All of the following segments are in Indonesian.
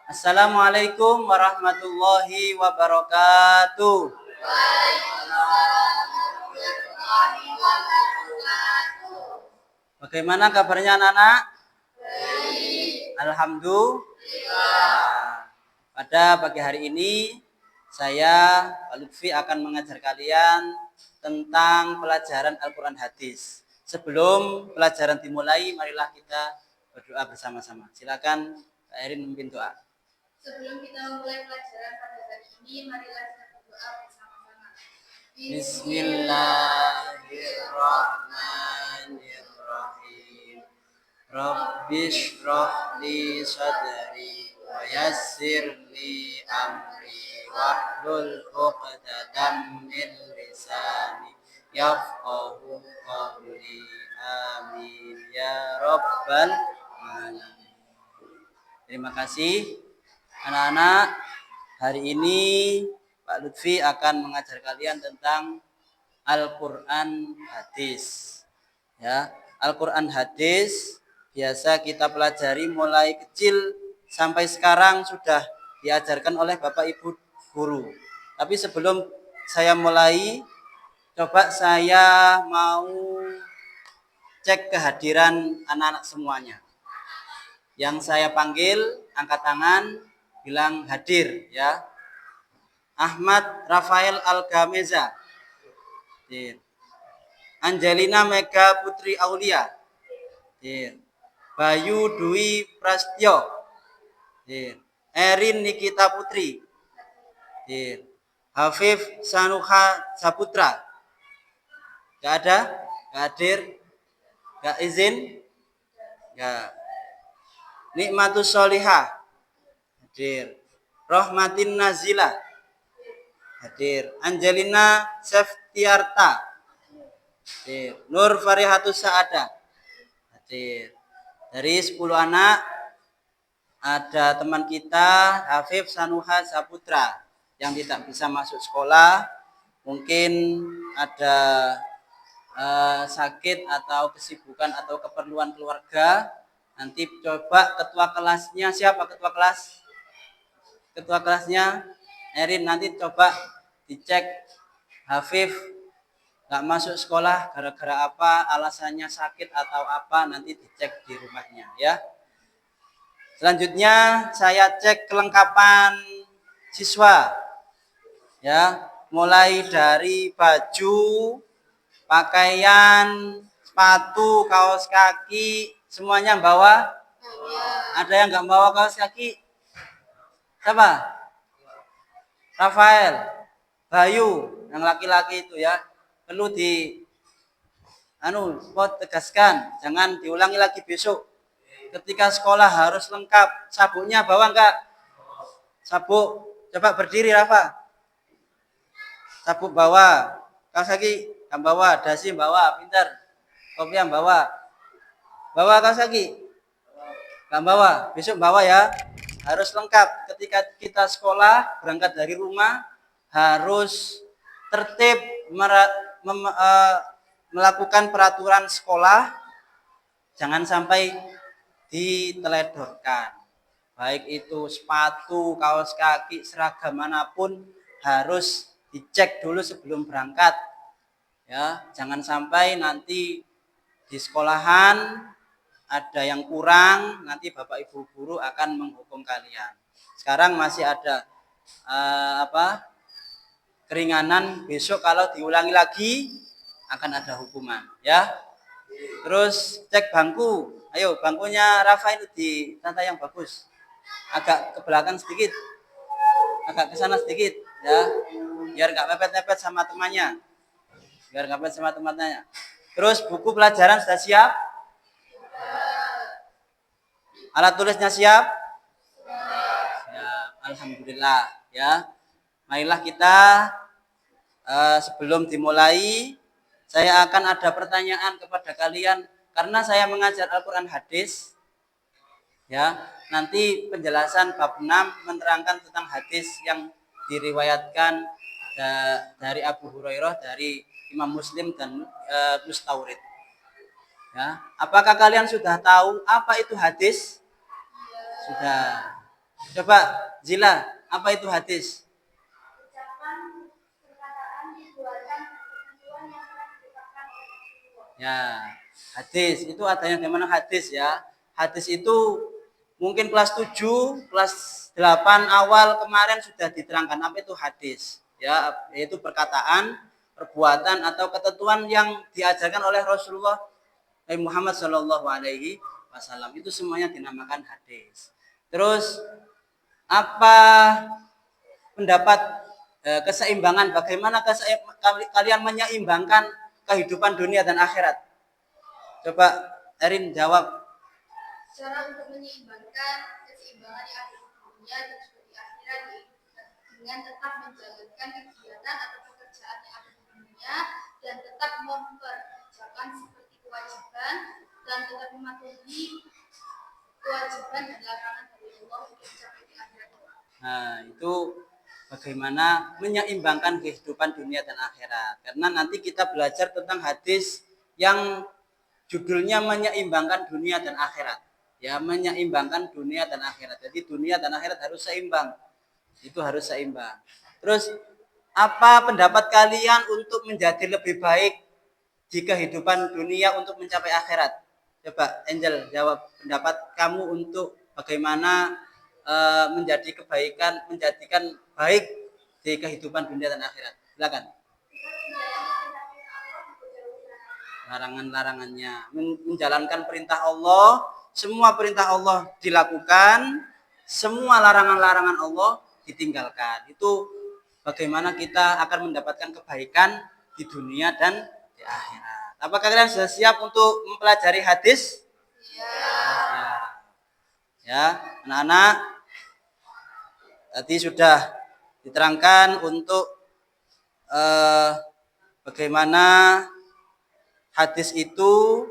Assalamualaikum warahmatullahi wabarakatuh. Bagaimana kabarnya anak-anak? Alhamdulillah. Pada pagi hari ini saya Pak Lutfi akan mengajar kalian tentang pelajaran Al-Quran Hadis. Sebelum pelajaran dimulai, marilah kita berdoa bersama-sama. Silakan Pak Erin memimpin doa. Sebelum kita memulai pelajaran pada hari ini, marilah kita berdoa bersama-sama. Bismillahirrahmanirrahim. Rabbishrah li sadri wa yassir li amri wahlul 'uqdatam min lisani yafqahu qawli. Amin ya rabbal alamin. Terima kasih anak-anak. Hari ini Pak Lutfi akan mengajar kalian tentang Al-Quran Hadis. Ya, Al-Quran Hadis biasa kita pelajari mulai kecil sampai sekarang sudah diajarkan oleh Bapak Ibu guru. Tapi sebelum saya mulai, coba saya mau cek kehadiran anak-anak semuanya. Yang saya panggil, angkat tangan, bilang hadir ya. Ahmad Rafael Algameza. Angelina Mega Putri Aulia. Bayu Dwi Prastyo. Erin Nikita Putri. Hafif Sanuha Saputra. Gak ada? Gak hadir? Gak izin? Gak. Nikmatus Solihah. Hadir. Rohmatin Nazila. Hadir. Angelina Seftiarta. Hadir. Nur Farihatus Saada. Hadir. Dari 10 anak ada teman kita Hafif Sanuha Saputra yang tidak bisa masuk sekolah, mungkin ada sakit atau kesibukan atau keperluan keluarga. Nanti coba ketua kelasnya, siapa ketua kelas? Ketua kelasnya Erin, nanti coba dicek Hafif gak masuk sekolah gara-gara apa, alasannya sakit atau apa, nanti dicek di rumahnya ya. Selanjutnya saya cek kelengkapan siswa ya, mulai dari baju, pakaian, sepatu, kaos kaki, semuanya bawa? Ada yang nggak bawa kaos kaki? Siapa? Rafael, Bayu, yang laki-laki itu ya. Perlu tegaskan, jangan diulangi lagi besok. Ketika sekolah harus lengkap. Sabuknya bawa enggak? Sabuk, coba berdiri Rafa. Sabuk bawa, kaos kaki yang bawa, dasi bawa, pintar. Kopi yang bawa. Bawa kaos kaki? Enggak bawa, besok bawa ya. Harus lengkap. Ketika kita sekolah, berangkat dari rumah, harus tertib melakukan peraturan sekolah, jangan sampai diteledorkan. Baik itu sepatu, kaos kaki, seragam manapun harus dicek dulu sebelum berangkat. Ya, jangan sampai nanti di sekolahan ada yang kurang, nanti Bapak Ibu guru akan menghukum kalian. Sekarang masih ada keringanan, besok kalau diulangi lagi akan ada hukuman ya. Terus cek bangku. Ayo, bangkunya Rafa itu ditata yang bagus. Agak ke belakang sedikit. Agak ke sana sedikit ya. Biar enggak mepet-mepet sama temannya. Terus buku pelajaran sudah siap? Alat tulisnya siap? Siap. Alhamdulillah ya. Marilah kita sebelum dimulai, saya akan ada pertanyaan kepada kalian karena saya mengajar Al-Quran Hadis. Ya, nanti penjelasan bab 6 menerangkan tentang hadis yang diriwayatkan dari Abu Hurairah, dari Imam Muslim dan Mustawrid. Ya, apakah kalian sudah tahu apa itu hadis? Sudah. Coba Zila, apa itu hadis? Ucapan, perkataan, perbuatan, dan ketentuan yang telah ditetapkan oleh Rasulullah. Ya, hadis itu adanya di mana hadis ya? Hadis itu mungkin kelas 7, kelas 8 awal kemarin sudah diterangkan apa itu hadis. Ya, yaitu perkataan, perbuatan atau ketentuan yang diajarkan oleh Rasulullah Muhammad Shallallahu Alaihi Wasallam, itu semuanya dinamakan hadis. Terus apa pendapat keseimbangan, bagaimana kalian menyeimbangkan kehidupan dunia dan akhirat? Coba Erin jawab. Cara untuk menyeimbangkan keseimbangan di akhir dunia dan juga di akhirat dengan tetap menjalankan kegiatan atau pekerjaan yang ada di dunia dan tetap memperkerjakan seperti kewajiban dan tetap mematuhi kewajiban dan larangan dari Allah untuk mencapai di akhirat. Nah, itu bagaimana menyeimbangkan kehidupan dunia dan akhirat. Karena nanti kita belajar tentang hadis yang judulnya menyeimbangkan dunia dan akhirat. Ya, menyeimbangkan dunia dan akhirat. Jadi dunia dan akhirat harus seimbang. Itu harus seimbang. Terus apa pendapat kalian untuk menjadi lebih baik di kehidupan dunia untuk mencapai akhirat? Coba Angel jawab pendapat kamu untuk bagaimana menjadi kebaikan, menjadikan baik di kehidupan dunia dan akhirat. Silakan. Larangan-larangannya, menjalankan perintah Allah, semua perintah Allah dilakukan, semua larangan-larangan Allah ditinggalkan. Itu bagaimana kita akan mendapatkan kebaikan di dunia dan di akhirat. Apakah kalian sudah siap untuk mempelajari hadis? Ya, anak-anak, tadi sudah diterangkan untuk bagaimana hadis itu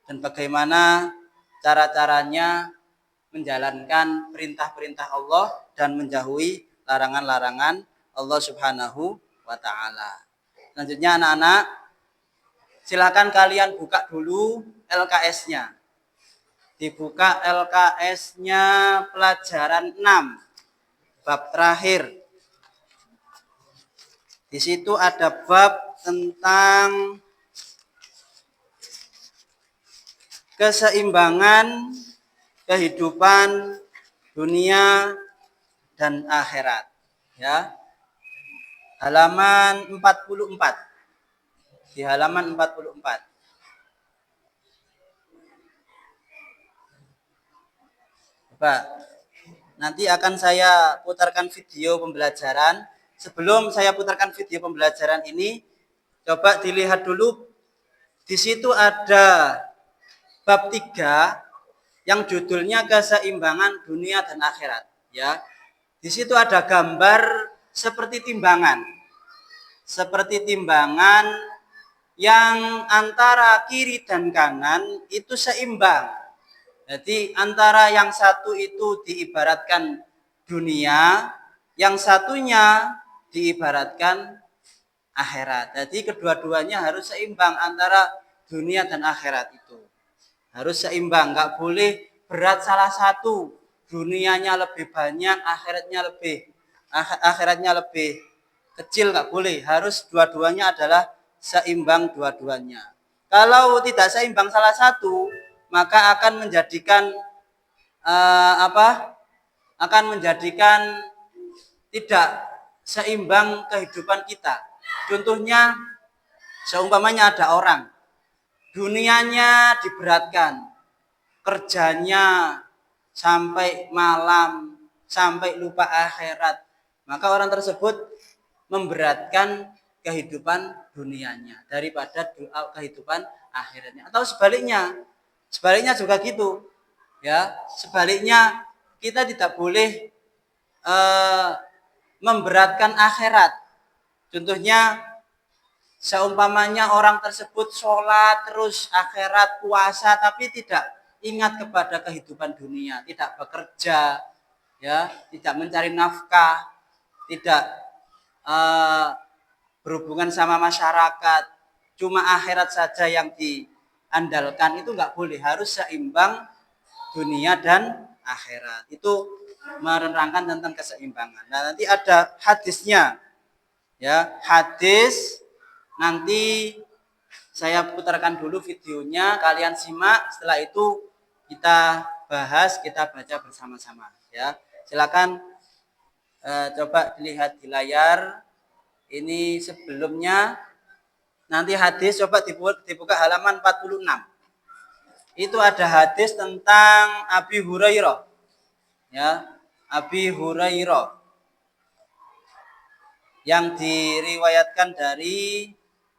dan bagaimana cara-caranya menjalankan perintah-perintah Allah dan menjauhi larangan-larangan Allah Subhanahu wa taala. Selanjutnya anak-anak, silakan kalian buka dulu LKS-nya. Dibuka LKS-nya pelajaran 6, bab terakhir. Di situ ada bab tentang keseimbangan kehidupan dunia dan akhirat. Ya. Halaman 44. Di halaman 44. Coba nanti akan saya putarkan video pembelajaran. Sebelum saya putarkan video pembelajaran ini, coba dilihat dulu. Di situ ada bab 3 yang judulnya keseimbangan dunia dan akhirat, ya. Di situ ada gambar seperti timbangan. Seperti timbangan yang antara kiri dan kanan itu seimbang. Jadi antara yang satu itu diibaratkan dunia, yang satunya diibaratkan akhirat. Jadi kedua-duanya harus seimbang antara dunia dan akhirat itu. Harus seimbang, nggak boleh berat salah satu. Dunianya lebih banyak, akhiratnya lebih kecil, nggak boleh. Harus dua-duanya adalah seimbang dua-duanya. Kalau tidak seimbang salah satu, maka akan menjadikan akan menjadikan tidak seimbang kehidupan kita. Contohnya, seumpamanya ada orang, dunianya diberatkan, kerjanya sampai malam, sampai lupa akhirat, maka orang tersebut memberatkan kehidupan dunianya daripada kehidupan akhiratnya. Atau sebaliknya juga gitu, ya. Sebaliknya kita tidak boleh memberatkan akhirat. Contohnya, seumpamanya orang tersebut sholat terus akhirat puasa tapi tidak ingat kepada kehidupan dunia, tidak bekerja, ya, tidak mencari nafkah, tidak berhubungan sama masyarakat, cuma akhirat saja yang diandalkan, itu nggak boleh. Harus seimbang dunia dan akhirat. Itu menerangkan tentang keseimbangan. Nah, nanti ada hadisnya. Ya, hadis nanti saya putarkan dulu videonya, kalian simak, setelah itu kita bahas, kita baca bersama-sama ya. Silakan coba dilihat di layar. Ini sebelumnya, nanti hadis coba dibuka halaman 46. Itu ada hadis tentang Abi Hurairah. Ya, Abi Hurairah yang diriwayatkan dari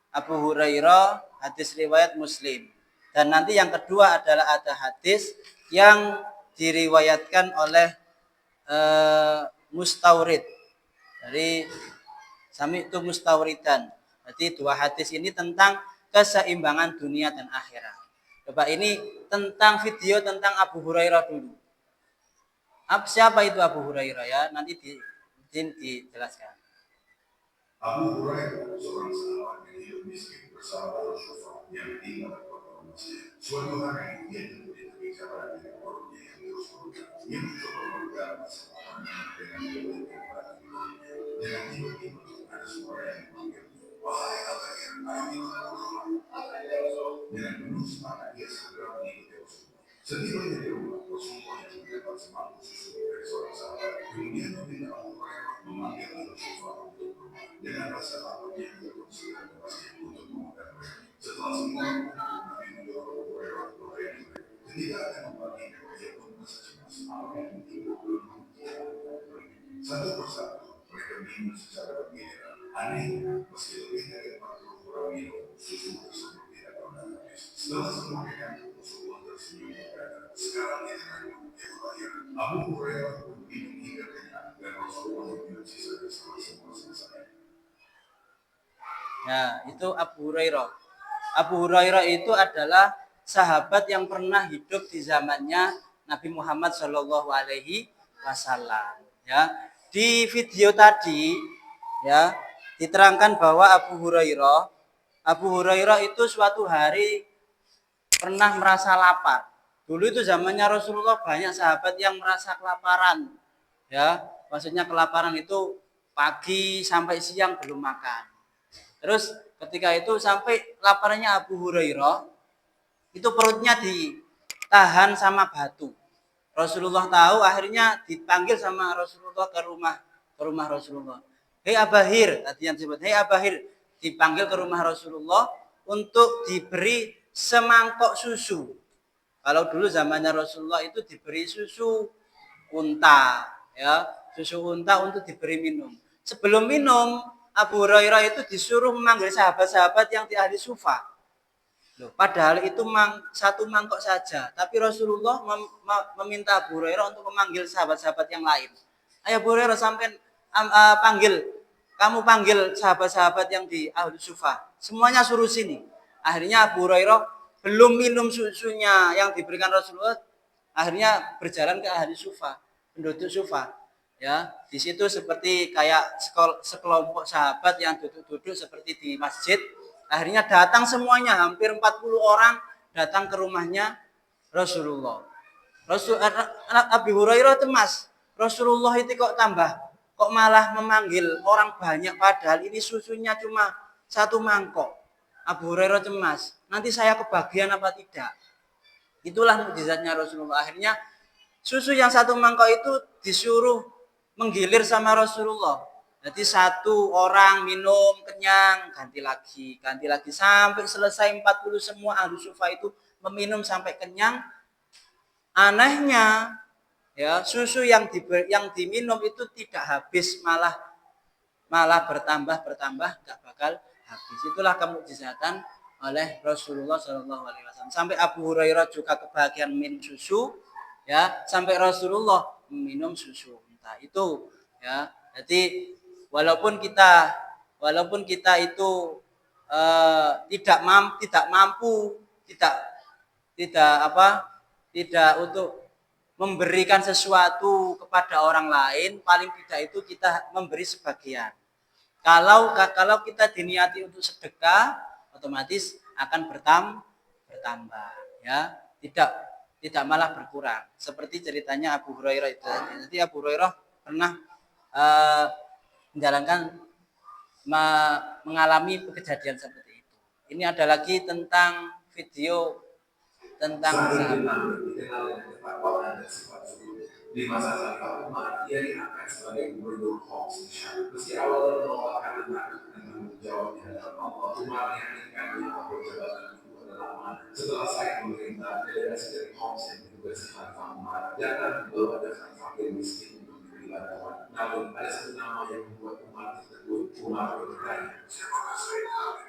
Abu Hurairah, hadis riwayat Muslim. Dan nanti yang kedua adalah ada hadis yang diriwayatkan oleh Mustaurid dari Sami itu Mustauridan. Jadi dua hadis ini tentang keseimbangan dunia dan akhirat. Coba ini tentang video tentang Abu Hurairah dulu. Siapa itu Abu Hurairah ya? Nanti dijelaskan. Abu Hurairah, seorang sahabat yang hidup miskin bersama Rasulullah yang tinggal di kota Mesir. Suatu hari ia duduk di tepi jalan dengan perutnya yang terus berubah. Ia mencoba menggarap masalah dengan kebaikan pada hidupnya. Dengan tiba-tiba ada suara yang memanggil, "Wahai Al-Akhir, ayo ikut Rasulullah." Dengan penuh semangat ia segera mengikuti Rasulullah. Setibanya di rumah, Rasulullah yang mendapat semangkuk susu dari seorang sahabat. Kemudian meminta Abu Hurairah memanggil Rasulullah untuk rumah. Dengan rasa takutnya ia pun segera ke masjid untuk mengundang mereka. Setelah semua Nabi menyuruh Abu Hurairah melayani mereka. Ketika akan membaginya, ia pun merasa cemas. Apa yang tiba belum satu persatu mereka minum secara bergiliran. Anehnya, meski lebih dari 40 orang minum, susu tersebut tidak pernah habis. Setelah semua minum, Rasulullah tersenyum berkata, "Sekarang ini dia berakhir." Abu Hurairah pun minum hingga kenyang dan Rasulullah minum sisa setelah semua selesai. Ya, itu Abu Hurairah. Abu Hurairah itu adalah sahabat yang pernah hidup di zamannya Nabi Muhammad Shallallahu Alaihi Wasallam. Ya, di video tadi ya diterangkan bahwa Abu Hurairah itu suatu hari pernah merasa lapar. Dulu itu zamannya Rasulullah banyak sahabat yang merasa kelaparan. Ya, maksudnya kelaparan itu pagi sampai siang belum makan. Terus ketika itu sampai laparnya Abu Hurairah, itu perutnya ditahan sama batu. Rasulullah tahu, akhirnya dipanggil sama Rasulullah ke rumah Rasulullah. Hei Abahir, tadi yang disebut, hei Abahir, dipanggil ke rumah Rasulullah untuk diberi semangkok susu. Kalau dulu zamannya Rasulullah itu diberi susu unta, ya, susu unta untuk diberi minum. Sebelum minum, Abu Hurairah itu disuruh memanggil sahabat-sahabat yang di ahli sufa. Loh, padahal itu satu mangkok saja. Tapi Rasulullah meminta Abu Hurairah untuk memanggil sahabat-sahabat yang lain. Ayo Abu Hurairah sampai kamu panggil sahabat-sahabat yang di ahli sufa. Semuanya suruh sini. Akhirnya Abu Hurairah belum minum susunya yang diberikan Rasulullah. Akhirnya berjalan ke ahli sufa, penduduk sufa. Ya, di situ seperti kayak sekelompok sahabat yang duduk-duduk seperti di masjid. Akhirnya datang semuanya, hampir 40 orang datang ke rumahnya Rasulullah. Abu Hurairah cemas. Rasulullah itu kok malah memanggil orang banyak padahal ini susunya cuma satu mangkok. Abu Hurairah cemas. Nanti saya kebagian apa tidak? Itulah mukjizatnya Rasulullah. Akhirnya susu yang satu mangkok itu disuruh menggilir sama Rasulullah. Jadi satu orang minum kenyang, ganti lagi sampai selesai 40 semua ahli sufa itu meminum sampai kenyang. Anehnya ya, susu yang diminum itu tidak habis, malah bertambah nggak bakal habis. Itulah kemukjizatan oleh Rasulullah Shallallahu Alaihi Wasallam. Sampai Abu Hurairah juga kebahagiaan minum susu, ya, sampai Rasulullah minum susu. Itu ya, jadi walaupun kita itu tidak mampu tidak untuk memberikan sesuatu kepada orang lain, paling tidak itu kita memberi sebagian. Kalau kita diniati untuk sedekah, otomatis akan bertambah ya. tidak malah berkurang. Seperti ceritanya Abu Hurairah itu. Jadi Abu Hurairah pernah mengalami kejadian seperti itu. Ini ada lagi tentang video tentang sahabat. Di masa Khalifah Umar, ia diangkat sebagai gubernur Homs. Meski awalnya menolak karena takut dengan tanggung jawab di hadapan Allah, Umar meyakinkan bahwa jabatan itu adalah amanah. Setelah saya memerintah, delegasi dari Homs yang ditugasi Khalifah Umar datang membawa daftar fakir miskin untuk diberi bantuan. Namun ada satu nama yang membuat Umar tersebut. Umar bertanya, siapakah saya?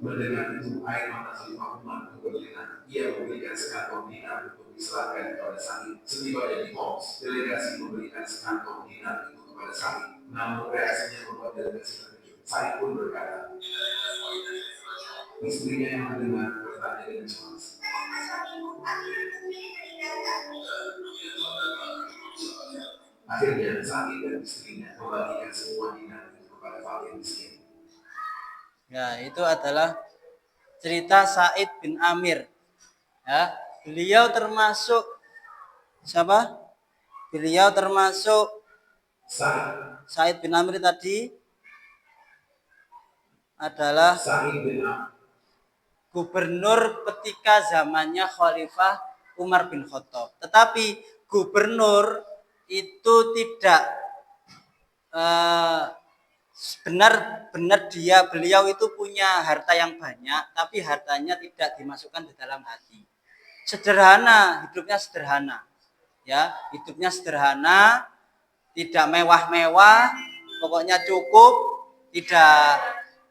Mendengar itu, air mata Khalifah Umar berlinang. Ia memberikan sekantong dinar untuk diserahkan kepada Sa'id. Setibanya di Homs, delegasi memberikan sekantong dinar itu kepada Sa'id. Namun reaksinya membuat delegasi terkejut. Sa'id pun berkata, istrinya yang mendengar bertanya dengan cemas. Akhirnya Sa'id dan istrinya membagikan semua dinar itu kepada fakir miskin. Ya, itu adalah cerita Sa'id bin Amir. Ya, beliau termasuk siapa? Beliau termasuk Sa'id bin Amir tadi adalah gubernur ketika zamannya Khalifah Umar bin Khattab. Tetapi gubernur itu tidak benar-benar beliau itu punya harta yang banyak, tapi hartanya tidak dimasukkan di dalam hati. Sederhana, hidupnya sederhana. Ya, hidupnya sederhana, tidak mewah-mewah, pokoknya cukup, tidak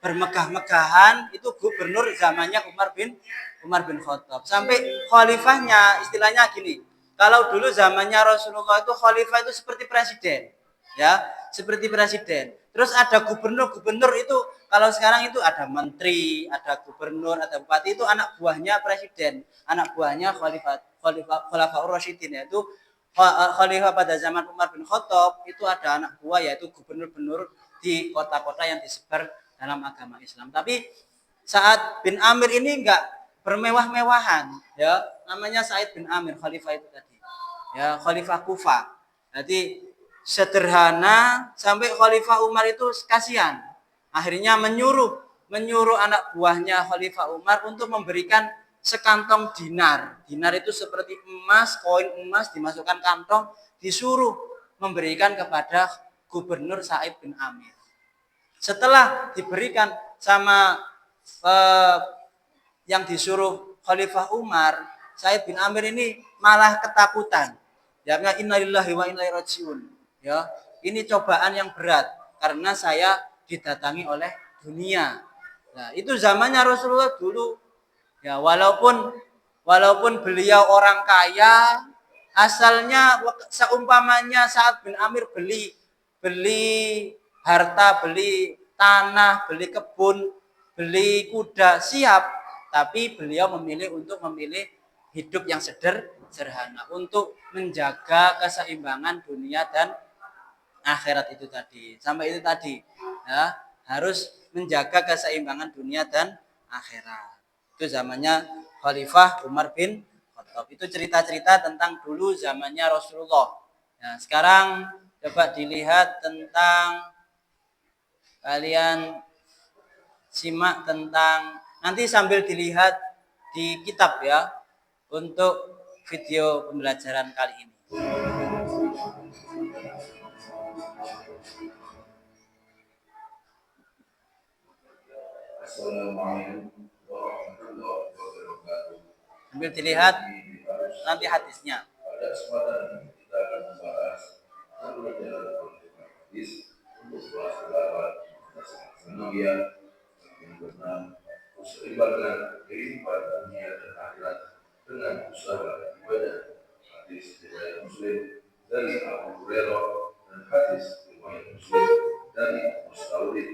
bermegah-megahan. Itu gubernur zamannya Umar bin Khattab. Sampai khalifahnya istilahnya gini. Kalau dulu zamannya Rasulullah itu khalifah itu seperti presiden. Ya, seperti presiden. Terus ada gubernur itu, kalau sekarang itu ada menteri, ada gubernur, ada bupati, itu anak buahnya presiden, anak buahnya Khulafaur Rasyidin, yaitu khalifah pada zaman Umar bin Khattab itu ada anak buah yaitu gubernur-gubernur di kota-kota yang disebar dalam agama Islam. Tapi Sa'ad bin Amir ini enggak bermewah-mewahan, ya. Namanya Sa'id bin Amir, khalifah itu tadi. Ya, khalifah Kufah. Jadi sederhana sampai Khalifah Umar itu kasihan. Akhirnya menyuruh anak buahnya Khalifah Umar untuk memberikan sekantong dinar. Dinar itu seperti emas, koin emas dimasukkan kantong, disuruh memberikan kepada gubernur Sa'id bin Amir. Setelah diberikan sama yang disuruh Khalifah Umar, Sa'id bin Amir ini malah ketakutan. Ya, innalillahi wa inna ilaihi rajiun. Ya, ini cobaan yang berat karena saya didatangi oleh dunia. Nah, itu zamannya Rasulullah dulu. Ya, walaupun beliau orang kaya, asalnya seumpamanya Sa'ad bin Amir beli harta, beli tanah, beli kebun, beli kuda, siap. Tapi beliau memilih hidup yang sederhana untuk menjaga keseimbangan dunia dan akhirat itu tadi. Sampai itu tadi, ya, harus menjaga keseimbangan dunia dan akhirat. Itu zamannya Khalifah Umar bin Khattab. Itu cerita-cerita tentang dulu zamannya Rasulullah. Nah, sekarang coba dilihat tentang, kalian simak tentang, nanti sambil dilihat di kitab ya, untuk video pembelajaran kali ini. Assalamualaikum warahmatullahi wabarakatuh. Sambil dilihat nanti hadisnya. Pada kesempatan ini kita akan membahas pelajaran hadis untuk kelas 8 Sanawiyah yang berenang seimbangkan kehidupan dunia dan akhirat dengan usaha ibadah. Hadis riwayat Muslim dari Abu Hurairah dan hadis riwayat Muslim dari Mustawrid.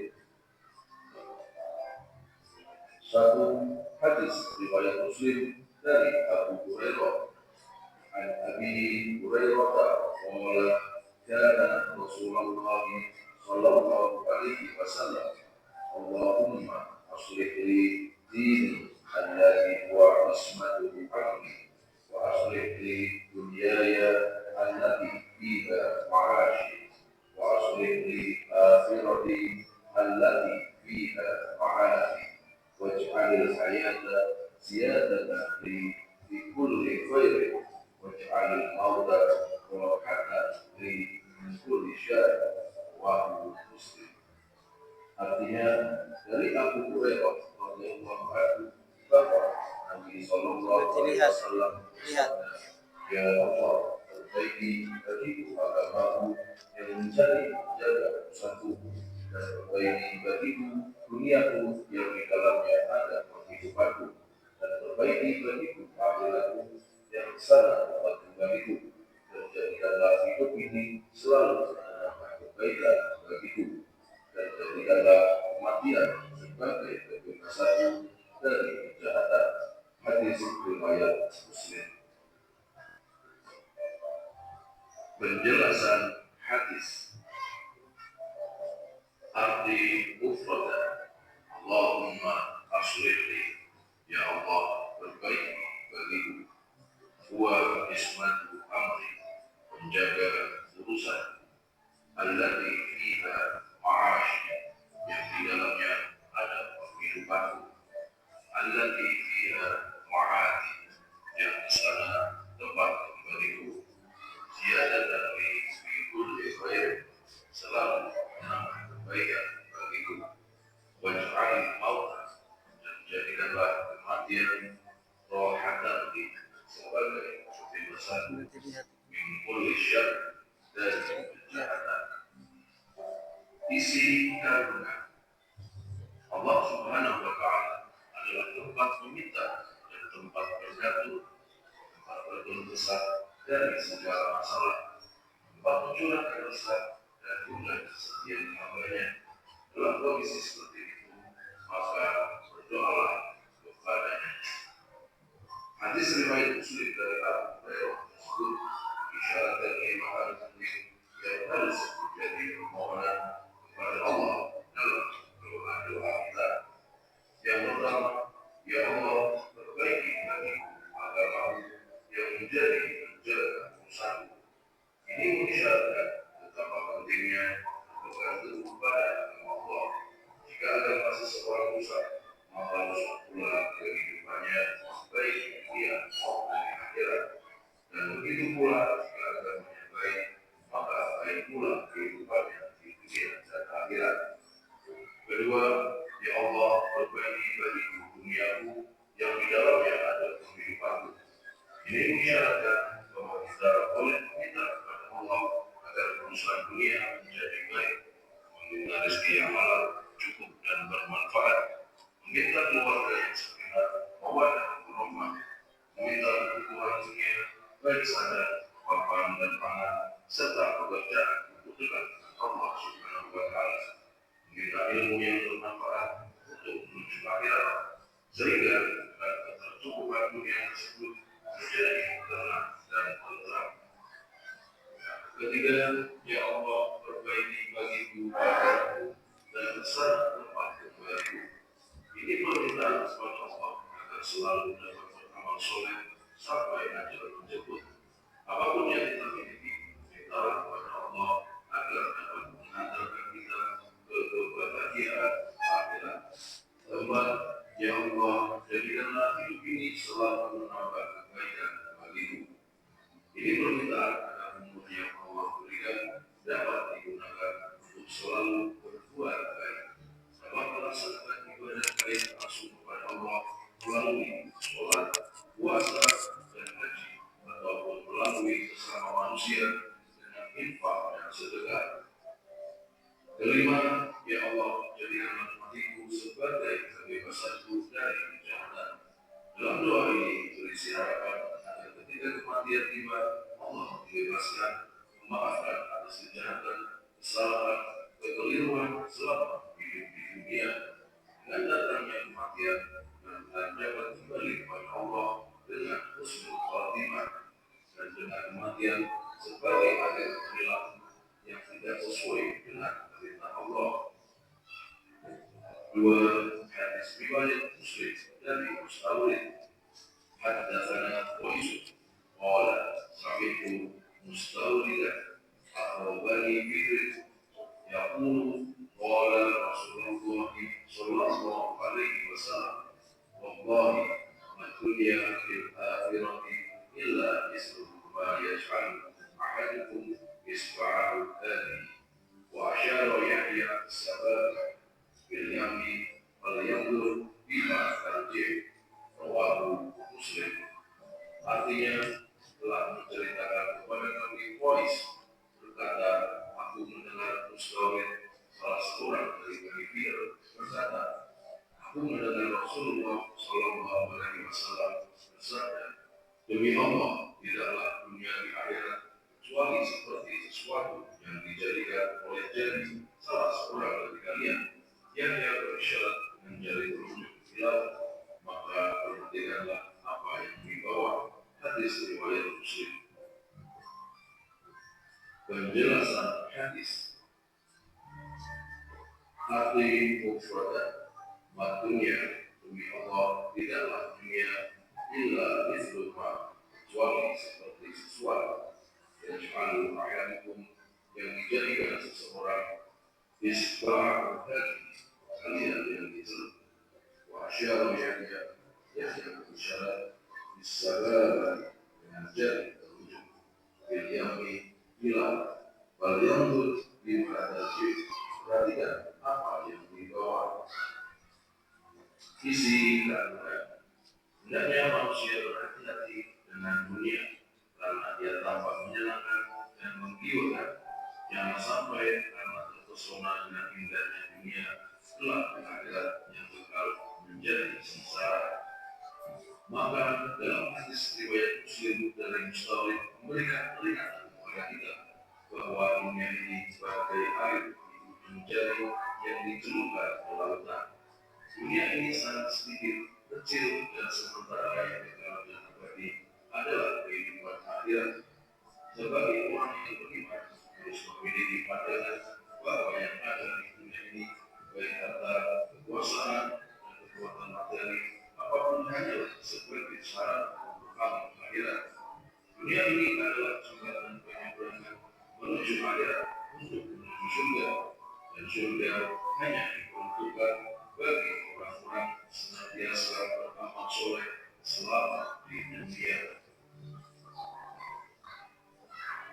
Satu hadis riwayat Muslim dari Abu Hurairah. An Abi Hurairah qala kana Rasulullah sallallahu alaihi wasallam Allahumma أصلح لي ديني الذي هو عصمة أمري وأصلح لي دنياي التي فيها معاشي وأصلح لي آخرتي التي فيها معاشي واجعل الحياة زيادة لي في كل خير واجعل الموت راحة لي من كل شر وهو مسلم. Artinya dari Abu Hurairah radhiyallahu anhu bahwa Nabi sallallahu alaihi wasallam bersabda, "Ya Allah, perbaiki bagiku agamaku yang menjadi jaga urusanku dan perbaiki bagiku duniaku yang di dalamnya ada kehidupanku dan perbaiki bagiku akhiratku yang di sana tempat kembaliku dan jadikanlah hidup ini selalu menambah kebaikan bagiku dan jadikanlah kematian sebagai kebebasan dari kejahatan." Hadis riwayat Muslim. Penjelasan hadis. Arti mufradah Allahumma aslih li, ya Allah perbaiki bagiku. Wa ismatu amri, menjaga urusan. Allati fiha ma'ashi, yang di dalamnya ada kehidupanku. Allati fiha ma'ati, yang di sana tempat kembaliku. Ziyadatan li fi kulli khair, selalu menambah kebaikan bagiku. Waj'alil mauta, dan jadikanlah kematian rohatan li, sebagai kebebasanku min kulli syarr, dari kejahatan. Isi kandungan Allah Subhanahu wa Ta'ala adalah tempat meminta dan tempat bergantung, tempat berkeluh kesah dari segala masalah, tempat mencurahkan resah dan tunai kesetiaan hambanya. Dalam kondisi seperti itu, maka berdoalah kepadanya. Hadis riwayat Muslim dari Abu Hurairah tersebut isyaratkan keimanan muslim yang harus menjadi permohonan kepada Allah dalam doa-doa kita. Yang pertama, ya Allah, perbaiki bagiku agamamu yang menjadi penjaga urusanku. Ini mengisyaratkan betapa pentingnya bergantung kepada Allah. Jika agama seseorang rusak, maka rusak pula kehidupannya, baik di dunia maupun di akhirat. Dan begitu pula jika agamanya baik, maka baik pula kehidupannya di dunia dan akhirat. Kedua, ya Allah, perbaiki bagiku duniaku yang di dalamnya ada kehidupanku. Ini mengisyaratkan bahwa kita boleh meminta kepada Allah agar urusan dunia menjadi baik, meminta rezeki yang halal, cukup dan bermanfaat, meminta keluarga yang sehat, mawaddah warahmah, meminta kebutuhan dunia baik sadar, papan dan pangan, serta pekerjaan untuk dekat Allah Subhanahu wa Ta'ala, meminta ilmu yang bermanfaat untuk menuju akhirat, sehingga ketercukupan dunia tersebut menjadi tenang dan tentram. Ketiga, ya Allah, perbaiki bagiku akhiratku dan besar tempat kembaliku. Ini permintaan kepada Allah agar selalu dapat beramal soleh sampai ajal menjemput. Apapun yang kita miliki, mintalah kepada Allah agar dapat mengantarkan kita ke kebahagiaan akhirat. Keempat, ya Allah, jadikanlah hidup ini selalu menambah kebaikan bagiku. Ini permintaan agar umur yang Allah berikan dapat digunakan untuk selalu berbuat baik, dapat melaksanakan ibadah baik langsung kepada Allah melalui sholat, puasa, dan haji, ataupun melalui sesama manusia dengan infak dan sedekah. Kelima, ya Allah, jadikanlah matiku sebagai kebebasanku dari kejahatan. Dalam doa ini berisi harapan agar ketika kematian tiba, Allah membebaskan, memaafkan atas kejahatan, kesalahan, kekeliruan selama hidup di dunia. Dengan datangnya kematian, dan dapat kembali kepada Allah dengan husnul khatimah, dan dengan kematian sebagai akhir perilaku yang tidak sesuai dengan perintah Allah. Dua, hadis riwayat Muslim dari Mustawrid haddatsana Qais qala sami'tu Mustawridan akhbarani Bidr yaqulu qala Rasulullah sallallahu alaihi wasallam wallahi ma dunya fil akhirati illa mislu ma yaj'al ahadukum isba'ahu hadhihi wa asyara Yahya as-Sabab bil yamni wal yanzur bima tarji' rawahu Muslim. Artinya telah menceritakan kepada kami Qais berkata, aku mendengar Mustawrid salah seorang dari Bani Fir berkata, aku mendengar Rasulullah Shallallahu Alaihi Wasallam bersabda, demi Allah tidaklah dunia di akhirat kecuali seperti sesuatu yang dijadikan oleh jari salah seorang dari kalian yang dia berisyarat dengan jari telunjuk di laut, maka perhatikanlah apa yang dibawa. Hadis riwayat Muslim. Penjelasan hadis. Arti mufradat dunia demi Allah tidaklah dunia illa mislu ma kecuali seperti sesuatu yang ja'alu ahadukum yang dijadikan seseorang isba'ahu hadi kalian yang ditelup wa asyara Yahya berisyarat bisabab dengan jari telunjuk bil yamni bilang wal yanzur bima tarji' perhatikan apa yang dibawa. Isi kandungan hendaknya manusia berhati-hati dengan dunia karena dia tampak menyenangkan dan menggiurkan. Jangan sampai karena terpesona dengan indahnya dunia kelak di akhirat yang kekal menjadi sengsara. Maka dalam hadis riwayat Muslim dari Mustawrid memberikan peringatan kepada kita bahwa dunia ini sebagai air di ujung jari yang dicelupkan ke lautan. Dunia ini sangat sedikit, kecil dan sementara yang kekal dan abadi adalah kehidupan akhirat. Sebagai orang yang beriman harus memiliki pandangan bahwa yang ada di dunia ini baik harta, kekuasaan dan kekuatan materi apapun hanyalah seperti syarat untuk kamu akhirat. Dunia ini adalah jembatan penyeberangan menuju akhirat untuk menuju surga, dan surga hanya diperuntukkan bagi orang-orang senantiasa beramal soleh selama di dunia.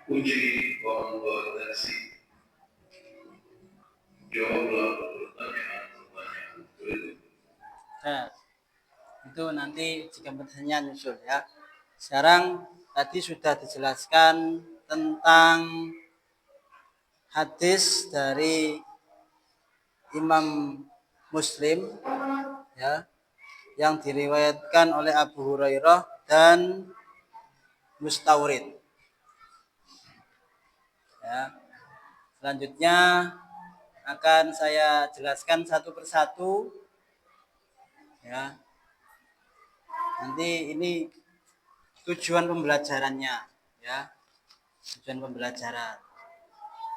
Kunci kompetensi. Jawablah pertanyaan-pertanyaan berikut. Nah, itu nanti jika pertanyaan nyusul ya. Sekarang tadi sudah dijelaskan tentang hadis dari Imam Muslim ya, yang diriwayatkan oleh Abu Hurairah dan Mustawrid. Ya. Selanjutnya akan saya jelaskan satu persatu ya. Nanti ini tujuan pembelajarannya ya. Tujuan pembelajaran.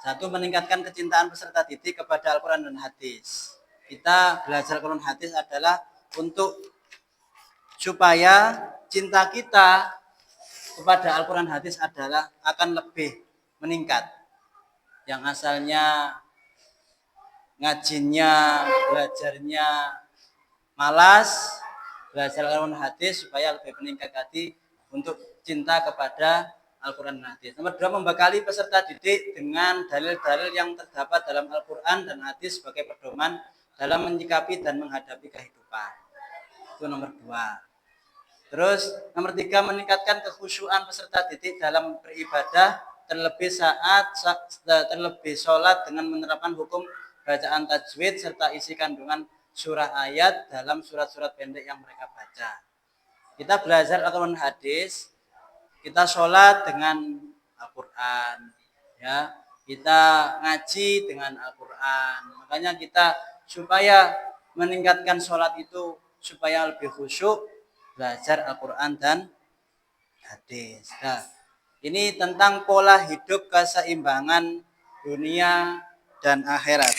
Satu, meningkatkan kecintaan peserta didik kepada Al-Quran dan hadis. Kita belajar Al-Quran dan hadis adalah untuk supaya cinta kita kepada Al-Quran dan hadis adalah akan lebih meningkat. Yang asalnya ngajinya, belajarnya malas, belajar Al-Quran dan hadis supaya lebih meningkat hati untuk cinta kepada Al-Quran dan hadis. Nomor 2, membekali peserta didik dengan dalil-dalil yang terdapat dalam Al-Quran dan hadis sebagai pedoman dalam menyikapi dan menghadapi kehidupan. Itu nomor 2. Terus nomor 3, meningkatkan kekhusyuan peserta didik dalam beribadah, terlebih sholat dengan menerapkan hukum bacaan tajwid serta isi kandungan surah ayat dalam surat-surat pendek yang mereka baca. Kita belajar Al-Quran hadis, kita sholat dengan Al-Quran, ya, kita ngaji dengan Al-Quran. Makanya kita supaya meningkatkan sholat itu supaya lebih khusyuk, belajar Al-Quran dan hadis. Nah, ini tentang pola hidup keseimbangan dunia dan akhirat.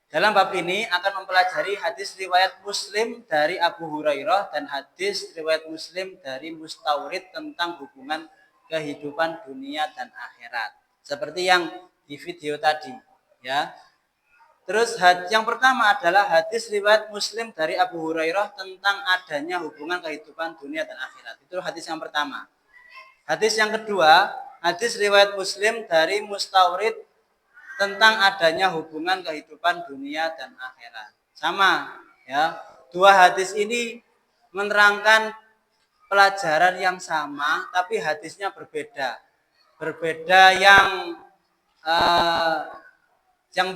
Dalam bab ini akan mempelajari hadis riwayat Muslim dari Abu Hurairah dan hadis riwayat Muslim dari Mustaurid tentang hubungan kehidupan dunia dan akhirat. Seperti yang di video tadi, ya. Terus yang pertama adalah hadis riwayat Muslim dari Abu Hurairah tentang adanya hubungan kehidupan dunia dan akhirat. Itu hadis yang pertama. Hadis yang kedua, hadis riwayat Muslim dari Mustaurid tentang adanya hubungan kehidupan dunia dan akhirat. Sama, ya. Dua hadis ini menerangkan pelajaran yang sama, tapi hadisnya berbeda. Berbeda yang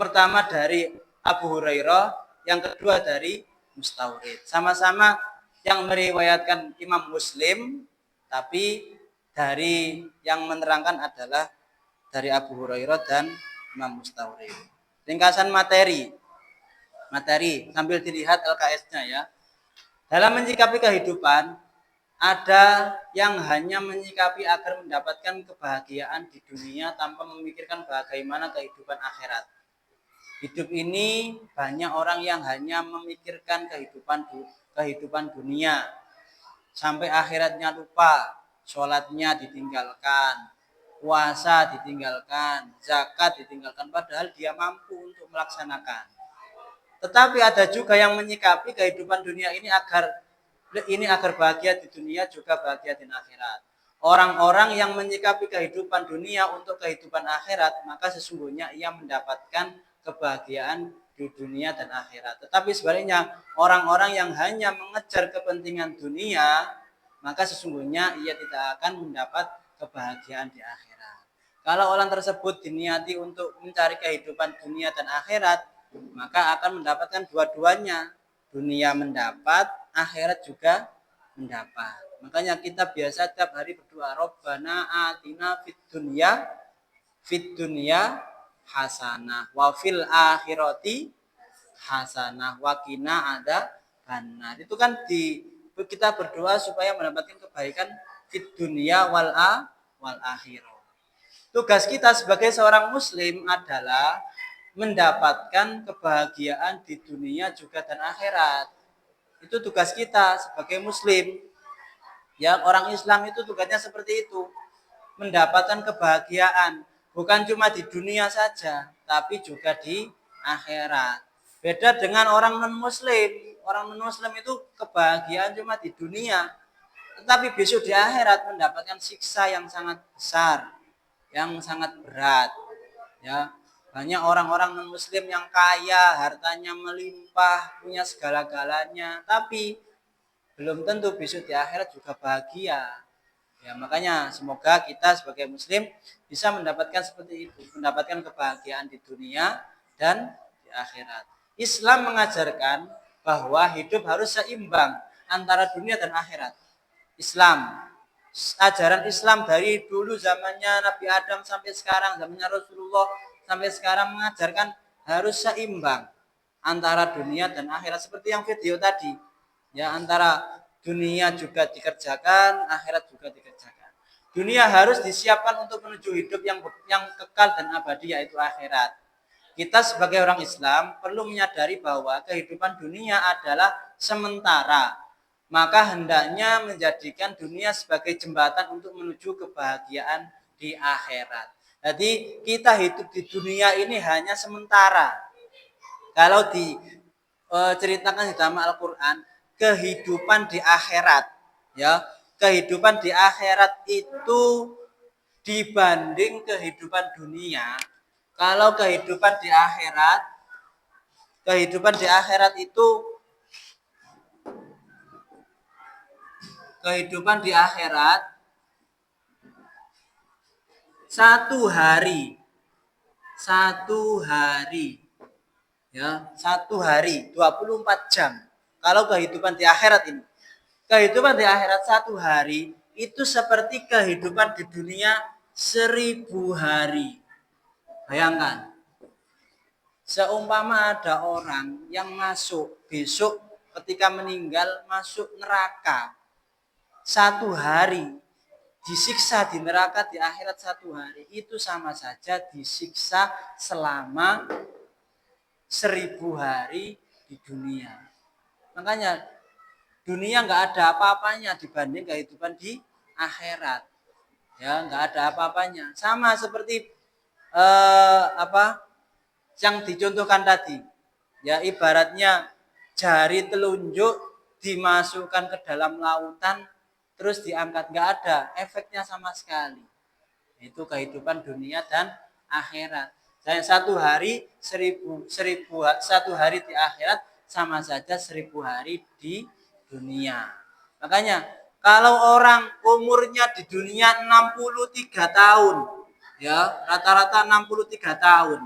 pertama dari Abu Hurairah, yang kedua dari Mustaurid. Sama-sama yang meriwayatkan Imam Muslim, tapi dari yang menerangkan adalah dari Abu Hurairah dan Imam Mustaurid. Ringkasan materi sambil dilihat LKS-nya, ya. Dalam menyikapi kehidupan, ada yang hanya menyikapi agar mendapatkan kebahagiaan di dunia tanpa memikirkan bagaimana kehidupan akhirat. Hidup ini banyak orang yang hanya memikirkan kehidupan dunia sampai akhiratnya lupa, sholatnya ditinggalkan, puasa ditinggalkan, zakat ditinggalkan, padahal dia mampu untuk melaksanakan. Tetapi ada juga yang menyikapi kehidupan dunia ini agar bahagia di dunia juga bahagia di akhirat. Orang-orang yang menyikapi kehidupan dunia untuk kehidupan akhirat, maka sesungguhnya ia mendapatkan kebahagiaan di dunia dan akhirat. Tetapi sebaliknya, orang-orang yang hanya mengejar kepentingan dunia, maka sesungguhnya ia tidak akan mendapat kebahagiaan di akhirat. Kalau orang tersebut diniati untuk mencari kehidupan dunia dan akhirat, maka akan mendapatkan dua-duanya. Dunia mendapat, akhirat juga mendapat. Makanya kita biasa tiap hari berdoa, Rabbana atina fid dunya hasanah wa fil akhirati hasanah wa qina adzabannar. Itu kan kita berdoa supaya mendapatkan kebaikan fid dunya wal akhirah. Tugas kita sebagai seorang muslim adalah mendapatkan kebahagiaan di dunia juga dan akhirat. Itu tugas kita sebagai muslim. Ya, orang Islam itu tugasnya seperti itu. Mendapatkan kebahagiaan bukan cuma di dunia saja, tapi juga di akhirat. Beda dengan orang non-muslim. Orang non-muslim itu kebahagiaan cuma di dunia, tetapi besok di akhirat mendapatkan siksa yang sangat besar, yang sangat berat. Ya, banyak orang-orang non-muslim yang kaya, hartanya melimpah, punya segala-galanya, tapi belum tentu besok di akhirat juga bahagia. Ya, makanya semoga kita sebagai muslim bisa mendapatkan seperti itu, mendapatkan kebahagiaan di dunia dan di akhirat. Islam mengajarkan bahwa hidup harus seimbang antara dunia dan akhirat. Ajaran Islam dari dulu zamannya Nabi Adam sampai sekarang, zamannya Rasulullah sampai sekarang mengajarkan harus seimbang antara dunia dan akhirat, seperti yang video tadi. Ya, antara dunia juga dikerjakan, akhirat juga dikerjakan. Dunia harus disiapkan untuk menuju hidup yang kekal dan abadi, yaitu akhirat. Kita sebagai orang Islam perlu menyadari bahwa kehidupan dunia adalah sementara. Maka hendaknya menjadikan dunia sebagai jembatan untuk menuju kebahagiaan di akhirat. Jadi kita hidup di dunia ini hanya sementara. Kalau diceritakan di dalam Al-Quran, kehidupan di akhirat, ya, kehidupan di akhirat itu dibanding kehidupan dunia. Kalau kehidupan di akhirat itu satu hari, ya, 24 jam. Kalau kehidupan di akhirat ini, kehidupan di akhirat 1 hari itu seperti kehidupan di dunia 1000 hari. Bayangkan, seumpama ada orang yang masuk besok ketika meninggal masuk neraka 1 hari, disiksa di neraka di akhirat 1 hari, itu sama saja disiksa selama 1000 hari di dunia. Makanya dunia nggak ada apa-apanya dibanding kehidupan di akhirat. Ya, nggak ada apa-apanya. Sama seperti yang dicontohkan tadi. Ya, ibaratnya jari telunjuk dimasukkan ke dalam lautan terus diangkat, nggak ada efeknya sama sekali. Itu kehidupan dunia dan akhirat. Dan satu hari satu hari di akhirat sama saja 1000 hari di dunia. Makanya kalau orang umurnya di dunia 63 tahun, ya rata-rata 63 tahun,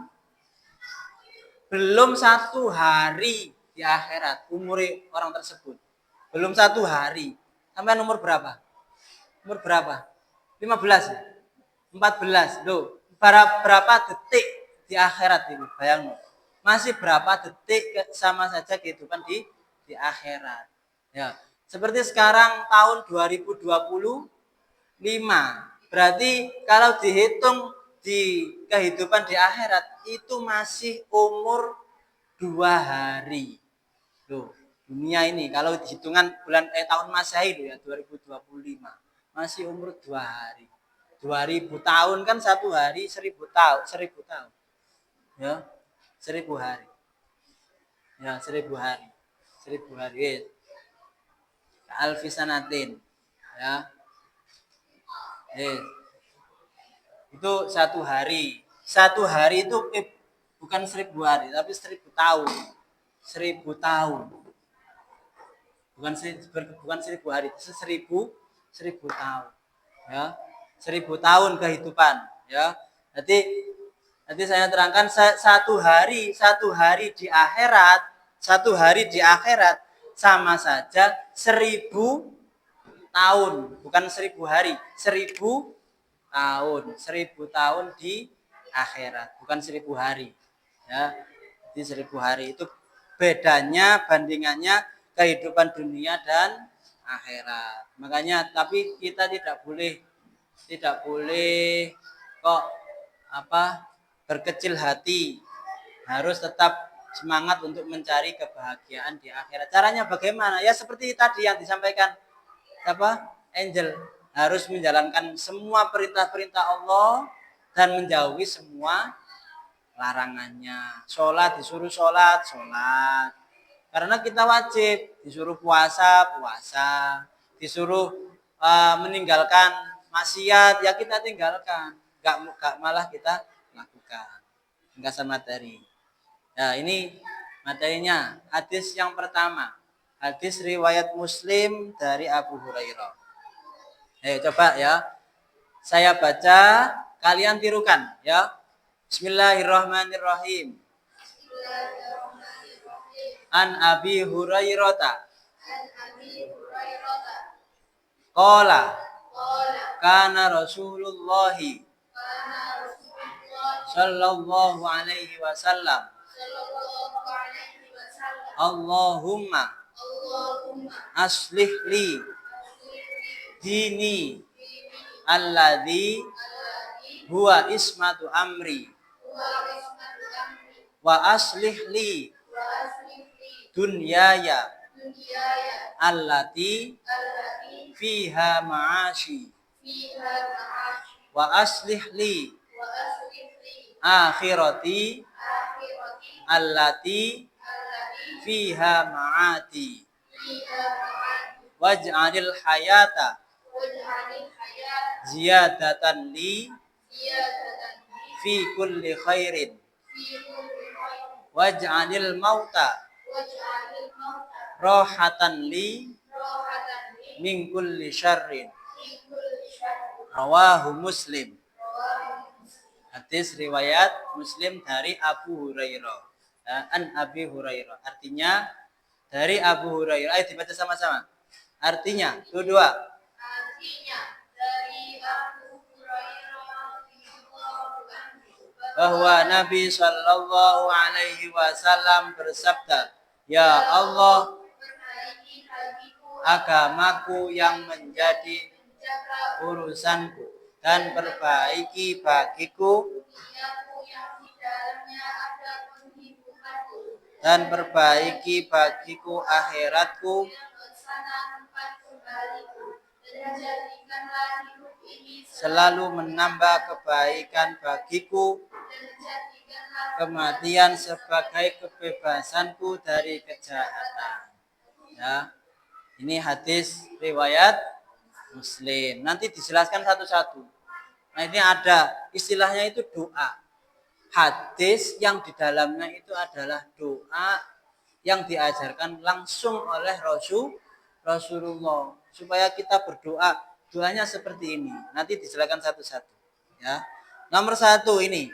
belum satu hari di akhirat umur orang tersebut. Belum satu hari. Sampai umur berapa? Umur berapa? 15 ya? 14. Loh, berapa detik di akhirat ini? Bayang. Masih berapa detik sama saja kehidupan di akhirat. Ya. Seperti sekarang tahun 2025. Berarti kalau dihitung di kehidupan di akhirat itu masih umur 2 hari. Loh, dunia ini kalau hitungan tahun Masehi ya 2025 masih umur 2 hari. 2000 tahun kan satu hari 1000 tahun, 1000 tahun. Ya, 1000 hari. Ya, 1000 hari. 1000 hari. Alfisanatin. Ya. Itu satu hari. Satu hari itu bukan 1000 hari, tapi 1000 tahun. 1000 tahun. Bukan 1000 hari, itu 1000 tahun. Ya. 1000 tahun kehidupan, ya. Nanti saya terangkan satu hari di akhirat, satu hari di akhirat sama saja 1000 tahun, bukan 1000 hari, 1000 tahun, 1000 tahun di akhirat, bukan 1000 hari. Ya, di 1000 hari itu bedanya, bandingannya kehidupan dunia dan akhirat. Makanya, tapi kita tidak boleh kok berkecil hati. Harus tetap semangat untuk mencari kebahagiaan di akhirat. Caranya bagaimana? Ya seperti tadi yang disampaikan Angel, harus menjalankan semua perintah-perintah Allah dan menjauhi semua larangannya. Sholat disuruh sholat. Karena kita wajib, disuruh puasa. Disuruh meninggalkan maksiat, ya kita tinggalkan. Gak malah kita lakukan. Ringkasan materi. Nah, ini materinya. Hadis yang pertama. Hadis riwayat Muslim dari Abu Hurairah. Coba ya. Saya baca, kalian tirukan ya. Bismillahirrahmanirrahim. An Abi Hurairah. Qala. Kana Rasulullah sallallahu alaihi wasallam. Allahumma aslih li dini alladhi huwa ismatu amri wa aslih li dunyaya allati fiha ma'ashi wa aslih li akhirati allati fiha ma'ati waj'alil hayata ziyadatan li fi kulli khairin waj'alil mauta rohatan li min kulli syarrin. Rawahu Muslim. Hadis riwayat Muslim dari Abu Hurairah. An Abi Hurairah. Artinya dari Abu Hurairah. Ayo dibaca sama-sama. Artinya, dua. Artinya dari Abu Hurairah bahwa Nabi Shallallahu Alaihi Wasallam bersabda, Ya Allah, agamaku yang menjadi urusanku dan perbaiki bagiku dan perbaiki bagiku akhiratku, yang sana tempat kembaliku, dan jadikanlah hidup ini selalu menambah kebaikan bagiku, dan jadikanlah kematian sebagai kebebasanku dari kejahatan. Ya, ini hadis riwayat Muslim. Nanti dijelaskan satu-satu. Nah, ini ada istilahnya itu doa. Hadis yang di dalamnya itu adalah doa yang diajarkan langsung oleh Rasulullah supaya kita berdoa. Doanya seperti ini. Nanti dijelaskan satu-satu. Ya. Nomor 1 ini.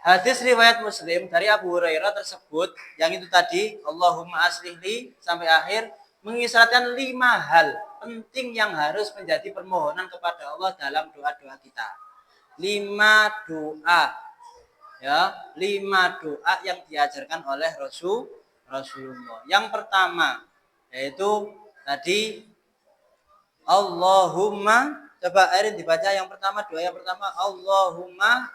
Hadis riwayat Muslim dari Abu Hurairah tersebut yang itu tadi Allahumma aslihli sampai akhir mengisyaratkan 5 hal penting yang harus menjadi permohonan kepada Allah dalam doa-doa kita. 5 doa, ya, 5 doa yang diajarkan oleh Rasulullah. Yang pertama yaitu tadi Allahumma, coba Erin dibaca yang pertama, doa yang pertama Allahumma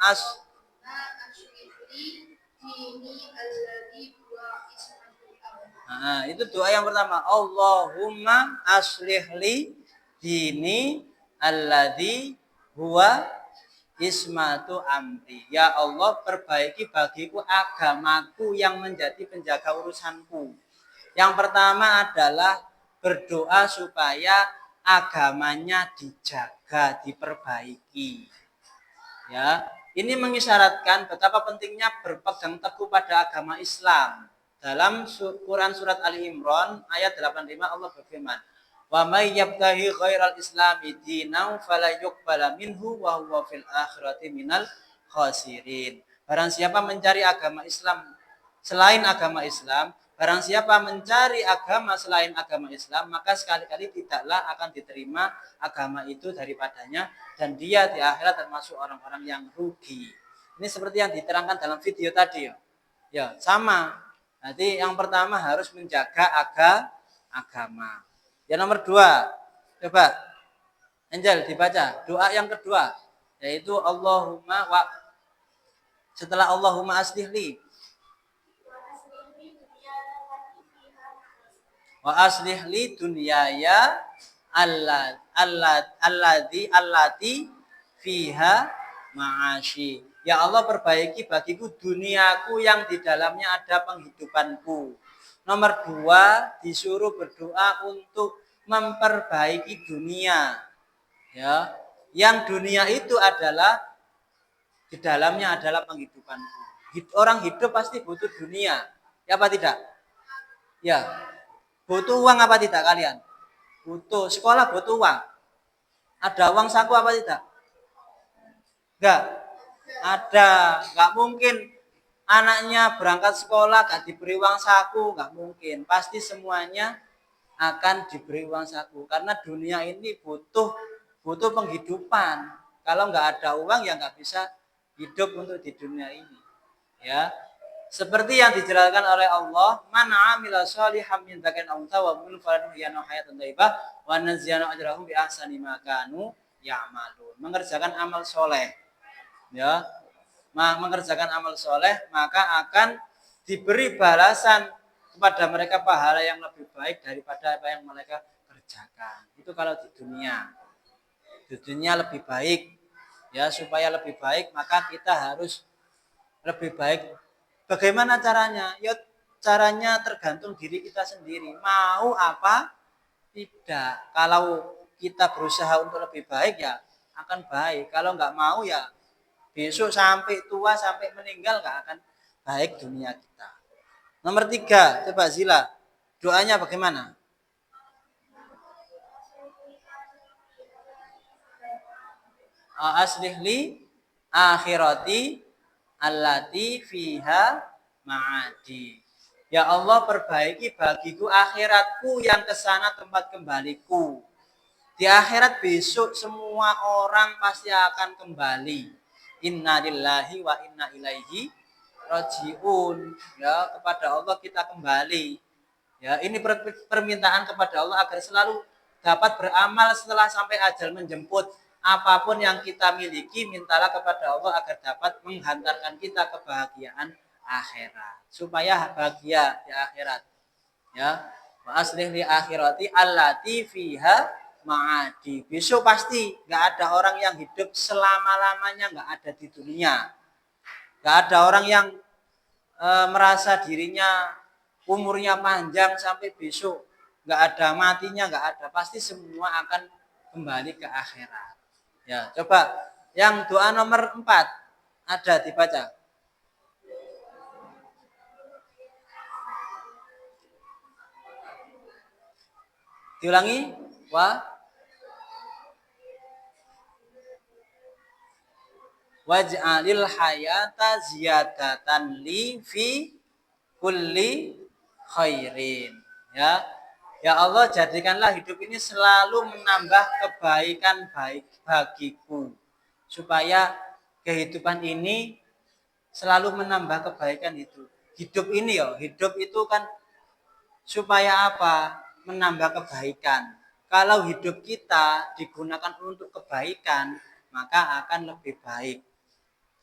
Nah, itu doa yang pertama. Allahumma aslihli dini alladzi huwa ismatu amri. Ya Allah, perbaiki bagiku agamaku yang menjadi penjaga urusanku. Yang pertama adalah berdoa supaya agamanya dijaga, diperbaiki. Ya, ini mengisyaratkan betapa pentingnya berpegang teguh pada agama Islam. Dalam Quran surat Ali Imran ayat 85 Allah berfirman, "Wa may yabtaghi ghairal islami dinan fala yuqbala minhu wa huwa fil akhirati minal khasirin." Barang siapa mencari agama Islam selain agama Islam, barang siapa mencari agama selain agama Islam, maka sekali-kali tidaklah akan diterima agama itu daripadanya dan dia di akhirat termasuk orang-orang yang rugi. Ini seperti yang diterangkan dalam video tadi ya. Ya, sama. Nanti yang pertama harus menjaga agama. Yang nomor 2, coba Angel dibaca doa yang kedua yaitu Allahumma setelah Allahumma aslihli wa aslihli dunyaya allati fiha ma'ashi. Ya Allah, perbaiki bagiku duniaku yang di dalamnya ada penghidupanku. Nomor 2, disuruh berdoa untuk memperbaiki dunia. Ya, yang dunia itu adalah di dalamnya adalah penghidupanku. Orang hidup pasti butuh dunia. Ya apa tidak? Ya. Butuh uang apa tidak kalian? Butuh. Sekolah butuh uang. Ada uang saku apa tidak? Enggak. Ada. Enggak mungkin anaknya berangkat sekolah gak diberi uang saku. Enggak mungkin. Pasti semuanya akan diberi uang saku. Karena dunia ini butuh penghidupan. Kalau enggak ada uang ya enggak bisa hidup untuk di dunia ini. Ya. Seperti yang dijelaskan oleh Allah, man 'amila shalihan min dzakarin aw unsa wa mu'minun falyuhyihi hayatan thayyibah wa najziyana ajrahum bi ahsani ma kanu ya'malun. Mengerjakan amal soleh. Ya. Mengerjakan amal soleh maka akan diberi balasan kepada mereka pahala yang lebih baik daripada apa yang mereka kerjakan. Itu kalau di dunia. Di dunia lebih baik. Ya, supaya lebih baik maka kita harus lebih baik. Bagaimana caranya? Ya caranya tergantung diri kita sendiri. Mau apa? Tidak. Kalau kita berusaha untuk lebih baik ya akan baik. Kalau nggak mau ya besok sampai tua, sampai meninggal nggak akan baik dunia kita. Nomor 3, coba Zila. Doanya bagaimana? Aslihli akhirati allati fiha ma'adi. Ya Allah, perbaiki bagiku akhiratku yang kesana tempat kembaliku. Di akhirat besok semua orang pasti akan kembali. Inna lillahi wa inna ilaihi rajiun. Ya, kepada Allah kita kembali. Ya, ini permintaan kepada Allah agar selalu dapat beramal setelah sampai ajal menjemput. Apapun yang kita miliki, mintalah kepada Allah agar dapat menghantarkan kita kebahagiaan akhirat, supaya bahagia di akhirat. Ya, wa aslih li akhirati allati fiha ma'adi. Besok pasti nggak ada orang yang hidup selama-lamanya nggak ada di dunia. Nggak ada orang yang merasa dirinya umurnya panjang sampai besok. Nggak ada matinya, nggak ada. Pasti semua akan kembali ke akhirat. Ya, coba yang doa nomor 4 ada dibaca. Diulangi. Waj'alil hayata ziyadatan li fi kulli khairin. Ya. Ya Allah, jadikanlah hidup ini selalu menambah kebaikan baik bagiku. Supaya kehidupan ini selalu menambah kebaikan itu. Hidup ini ya, hidup itu kan supaya apa? Menambah kebaikan. Kalau hidup kita digunakan untuk kebaikan, maka akan lebih baik.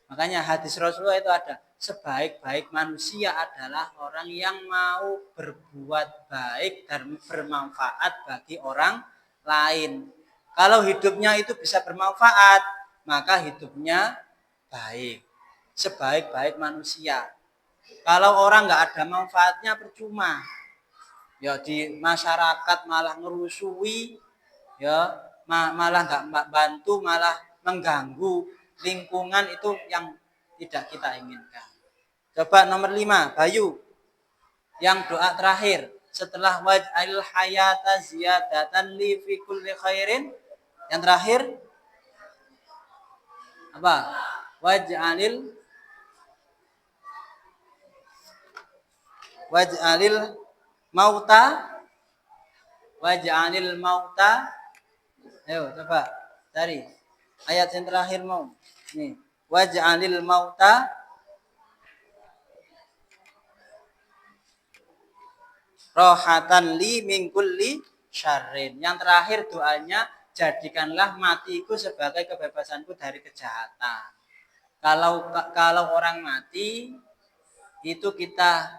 Makanya hadis Rasulullah itu ada, sebaik-baik manusia adalah orang yang mau berbuat baik dan bermanfaat bagi orang lain. Kalau hidupnya itu bisa bermanfaat, maka hidupnya baik. Sebaik-baik manusia. Kalau orang nggak ada manfaatnya percuma. Ya di masyarakat malah ngerusui, ya malah nggak bantu, malah mengganggu lingkungan, itu yang tidak kita inginkan. Coba nomor 5, Bayu. Yang doa terakhir setelah waj'alil hayata ziyadatan li fi kulli khairin. Yang terakhir apa? Waj'alil mauta waj'alil mauta. Ayo coba cari ayat yang terakhir mau. Nih, waj'alil mauta rohatan li min kulli syarrin. Yang terakhir doanya, jadikanlah matiku sebagai kebebasanku dari kejahatan. Kalau orang mati itu kita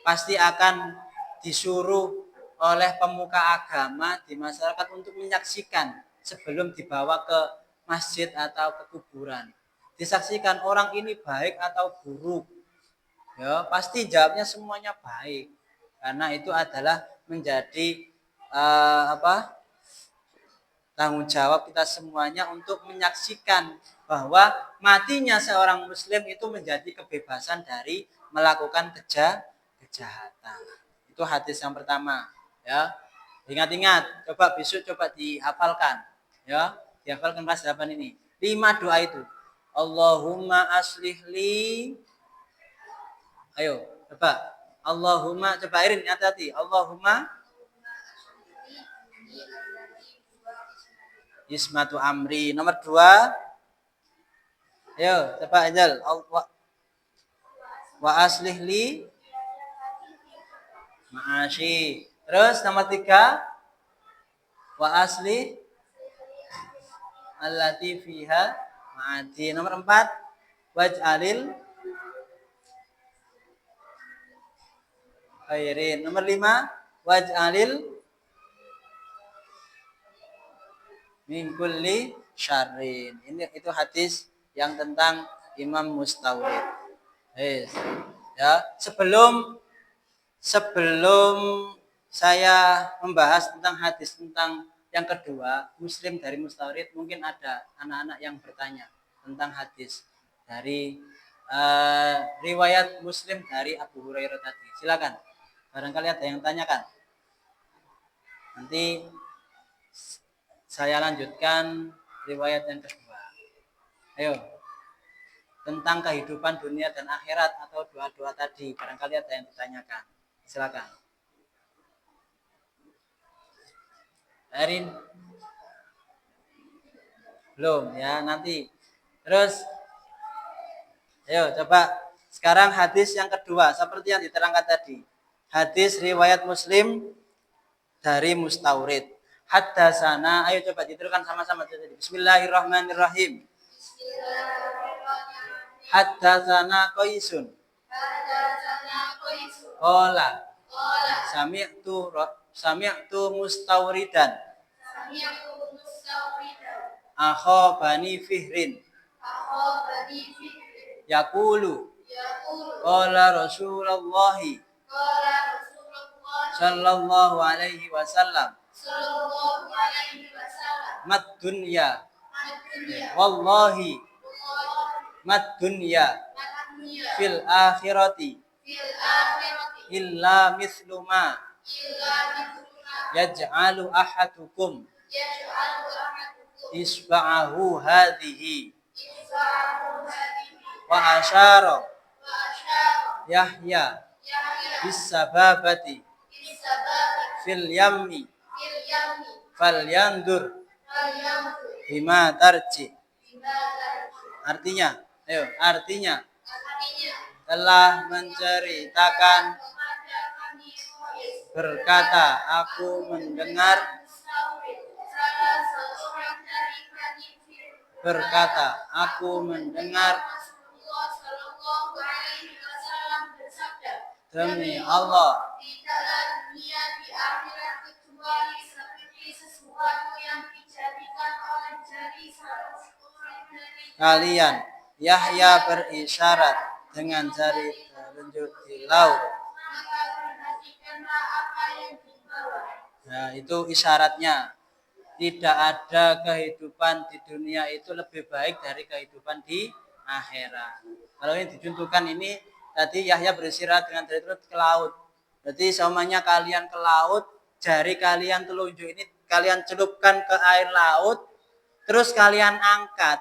pasti akan disuruh oleh pemuka agama di masyarakat untuk menyaksikan sebelum dibawa ke masjid atau ke kuburan. Disaksikan orang ini baik atau buruk. Ya, pasti jawabnya semuanya baik. Karena itu adalah menjadi tanggung jawab kita semuanya untuk menyaksikan bahwa matinya seorang muslim itu menjadi kebebasan dari melakukan kejahatan. Itu hadis yang pertama, ya. Ingat-ingat, coba besok coba dihafalkan, ya. Dihafalkan kelas 8 ini. 5 doa itu. Allahumma aslih li. Ayo, coba. Allahumma, coba Irin, hati-hati. Allahumma ismatu amri. Nomor 2. Ayo, coba Angel. Wa aslih li ma'ashi. Terus nomor 3. Wa aslih allati fiha ma'adi. Nomor 4. Waj'alil khairin. Nomor 5. Waj'alil min kulli syarrin. Itu hadis yang tentang Imam Mustawrid. Ya, sebelum saya membahas tentang hadis tentang yang kedua, Muslim dari Mustawrid, mungkin ada anak-anak yang bertanya tentang hadis dari riwayat Muslim dari Abu Hurairah tadi. Silakan. Barangkali ada yang tanyakan. Nanti saya lanjutkan riwayat yang kedua. Ayo. Tentang kehidupan dunia dan akhirat atau doa-doa tadi. Barangkali ada yang ditanyakan. Silakan. Erin? Belum ya, nanti. Terus, ayo coba. Sekarang hadis yang kedua. Seperti yang diterangkan tadi. Hadis riwayat Muslim dari Mustawrid. Haddatsana, ayo coba diteruskan sama-sama. Bismillahirrahmanirrahim. Haddatsana Qaisun. Hadatsana Qais. Qala Qala sami'tu mustawridan sami'tu mustawridan. akha bani Fihrin Akha bani Fihr. yaqulu Yaqulu. qala Rasulullah Qala Rasulullah sallallahu alaihi wasallam sallallahu alaihi wasallam. mad dunya Ad-dunya. wallahi Wallahi. mad dunya Ad-dunya. fil akhirati Fil akhirati. illa mithlu ma Illa mithluna. yaj'alu ahadukum Yaj'alu ahadukum. isba'ahu hadhihi Isba'ahu hadhihi. wa asyara Wa asyara. Yahya Yahya. bisababati Bisababati. fil yammi Fil yammi. falyandur Fal yanzur. bima tarji. Bima tarji. Artinya Artinya. telah menceritakan Kepada kami Qais. berkata aku mendengar salah seorang dari Bani Fihr berkata aku mendengar Rasulullah Shallallahu Alaihi Wasallam bersabda, demi Allah tidaklah dunia di akhirat kecuali seperti sesuatu yang dijadikan oleh jari salah seorang dari kalian. Yahya berisyarat dengan jari telunjuk di laut. maka perhatikanlah apa yang dibawa. Nah, itu isyaratnya. Tidak ada kehidupan di dunia itu lebih baik dari kehidupan di akhirat. Kalau ini dicontohkan ini tadi Yahya berisyarat dengan jari telunjuk ke laut. Jadi semuanya kalian ke laut, jari kalian telunjuk ini kalian celupkan ke air laut, terus kalian angkat.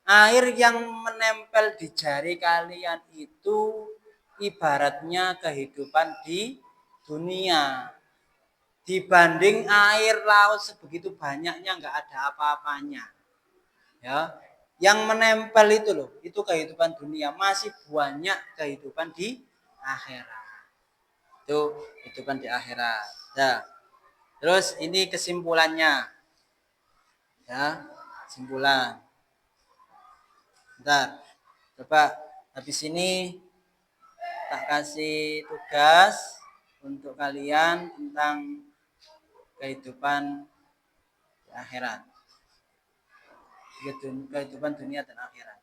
Air yang menempel di jari kalian itu ibaratnya kehidupan di dunia. Dibanding air laut sebegitu banyaknya nggak ada apa-apanya. Ya, yang menempel itu loh, itu kehidupan dunia, masih banyak kehidupan di akhirat. Itu kehidupan di akhirat. Ya. Terus ini kesimpulannya. Ya, kesimpulan. Bentar. Coba habis ini tak kasih tugas untuk kalian tentang kehidupan di akhirat. Kehidupan dunia dan akhirat.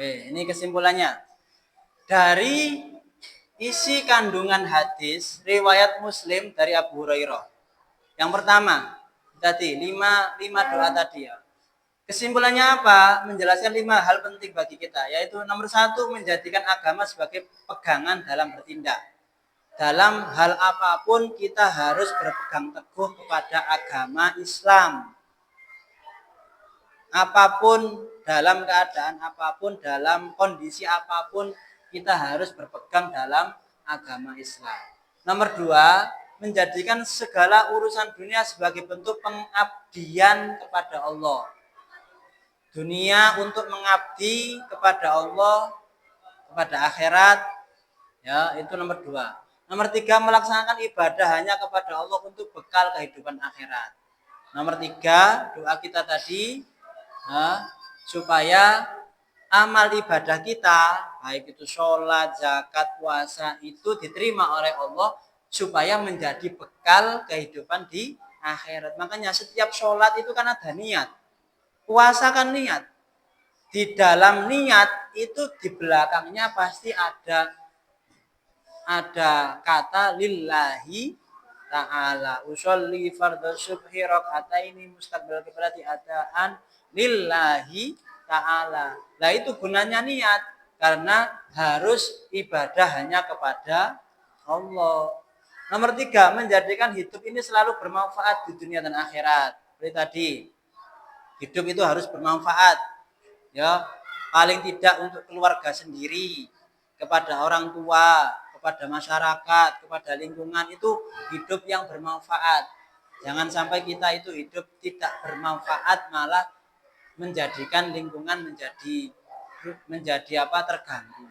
Ini kesimpulannya. Dari isi kandungan hadis riwayat Muslim dari Abu Hurairah. Yang pertama, tadi 5 doa tadi ya. Kesimpulannya apa? Menjelaskan 5 hal penting bagi kita, yaitu nomor 1, menjadikan agama sebagai pegangan dalam bertindak. Dalam hal apapun kita harus berpegang teguh kepada agama Islam. Apapun, dalam keadaan apapun, dalam kondisi apapun, kita harus berpegang dalam agama Islam. Nomor 2, menjadikan segala urusan dunia sebagai bentuk pengabdian kepada Allah. Dunia untuk mengabdi kepada Allah, kepada akhirat, ya itu nomor 2. Nomor 3, melaksanakan ibadah hanya kepada Allah untuk bekal kehidupan akhirat. Nomor 3, doa kita tadi, supaya amal ibadah kita, baik itu sholat, zakat, puasa, itu diterima oleh Allah supaya menjadi bekal kehidupan di akhirat. Makanya setiap sholat itu kan ada niat, puasa kan niat. Di dalam niat itu di belakangnya pasti ada kata lillahi ta'ala. Usolli fardhu subhi raka'ataini mustaqbil qiblati adaan lillahi ta'ala. Nah itu gunanya niat, karena harus ibadah hanya kepada Allah. Nomor 3, menjadikan hidup ini selalu bermanfaat di dunia dan akhirat. Seperti tadi, hidup itu harus bermanfaat. Ya, paling tidak untuk keluarga sendiri, kepada orang tua, kepada masyarakat, kepada lingkungan, itu hidup yang bermanfaat. Jangan sampai kita itu hidup tidak bermanfaat, malah menjadikan lingkungan menjadi terganggu.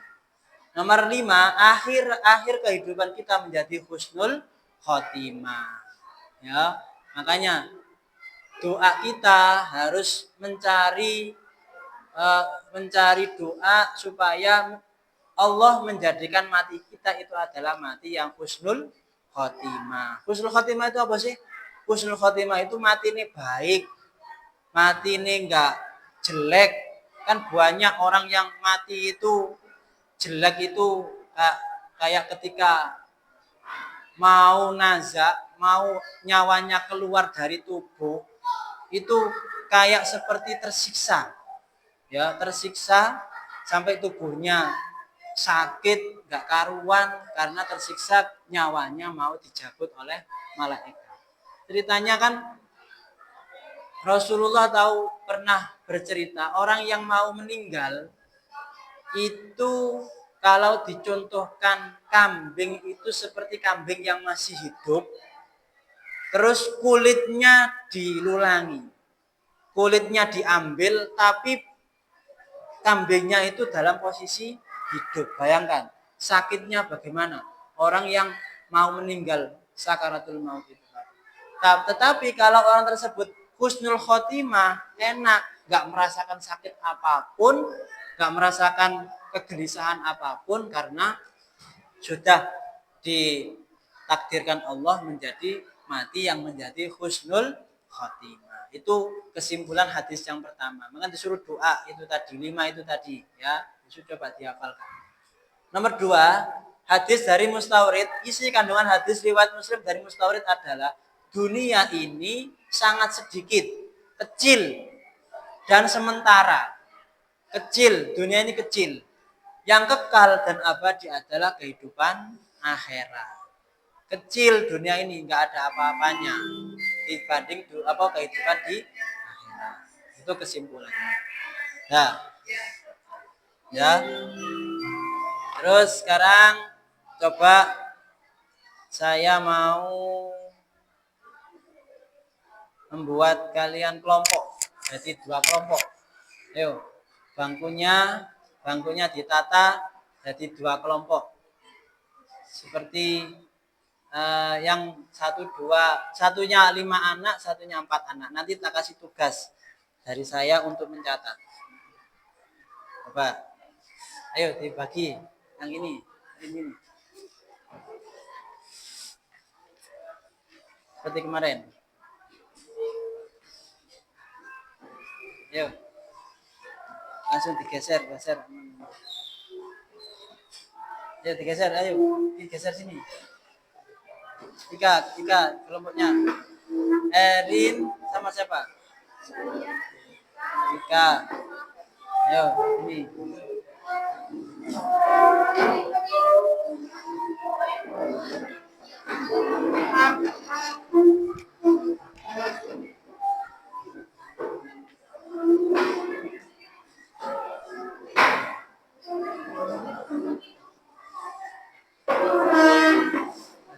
Nomor 5, akhir kehidupan kita menjadi husnul khotimah. Ya, Makanya doa kita harus mencari doa supaya Allah menjadikan mati kita itu adalah mati yang husnul khotimah. Husnul khotimah itu apa sih? Husnul khotimah itu mati ini baik, mati ini enggak jelek. Kan banyak orang yang mati itu jelek itu kayak ketika mau nazak, mau nyawanya keluar dari tubuh, itu kayak seperti tersiksa. Ya, tersiksa sampai tubuhnya sakit, gak karuan karena tersiksa, nyawanya mau dicabut oleh malaikat. Ceritanya kan Rasulullah pernah bercerita orang yang mau meninggal itu kalau dicontohkan kambing itu seperti kambing yang masih hidup, terus kulitnya dilulangi, kulitnya diambil, tapi kambingnya itu dalam posisi hidup. Bayangkan sakitnya bagaimana orang yang mau meninggal sakaratul maut itu. Tetapi kalau orang tersebut husnul khotimah, enak, nggak merasakan sakit apapun, nggak merasakan kegelisahan apapun karena sudah ditakdirkan Allah menjadi mati yang menjadi husnul khotimah. Itu kesimpulan hadis yang pertama. Maka disuruh doa itu tadi, 5 itu tadi ya. Sudah coba dihafalkan. Nomor 2, hadis dari Mustawrid, isi kandungan hadis riwayat Muslim dari Mustawrid adalah dunia ini sangat sedikit, kecil dan sementara. Kecil, dunia ini kecil. Yang kekal dan abadi adalah kehidupan akhirat. Kecil dunia ini, nggak ada apa-apanya dibanding kehidupan di akhirat. Itu kesimpulannya. Nah, ya. Terus sekarang coba saya mau membuat kalian kelompok. Jadi 2 kelompok. Ayo, bangkunya ditata jadi 2 kelompok. Seperti yang 1, 2, satunya 5 anak, satunya 4 anak. Nanti tak kasih tugas dari saya untuk mencatat. Coba, ayo dibagi yang ini. Seperti kemarin. Ayo, langsung digeser. Ayo digeser, ayo digeser sini. 3 kelompoknya. Erin sama siapa? Ika. Ayo, ini.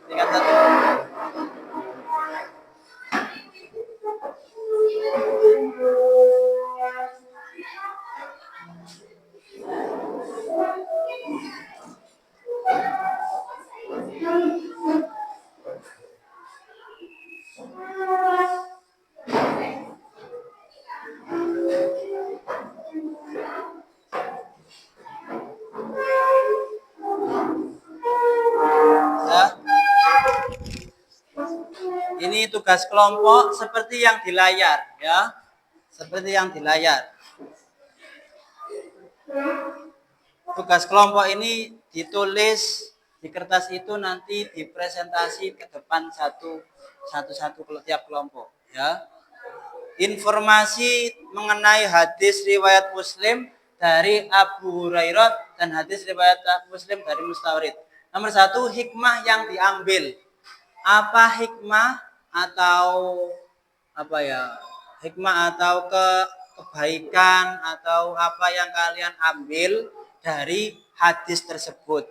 Tingkat 1. Ini tugas kelompok seperti yang di layar ya. Seperti yang di layar. Tugas kelompok ini ditulis di kertas itu, nanti dipresentasi ke depan satu tiap kelompok ya. Informasi mengenai hadis riwayat Muslim dari Abu Hurairah dan hadis riwayat Muslim dari Mustawrid. Nomor 1, hikmah yang diambil. Apa hikmah atau apa ya? Hikmah atau kebaikan atau apa yang kalian ambil dari hadis tersebut.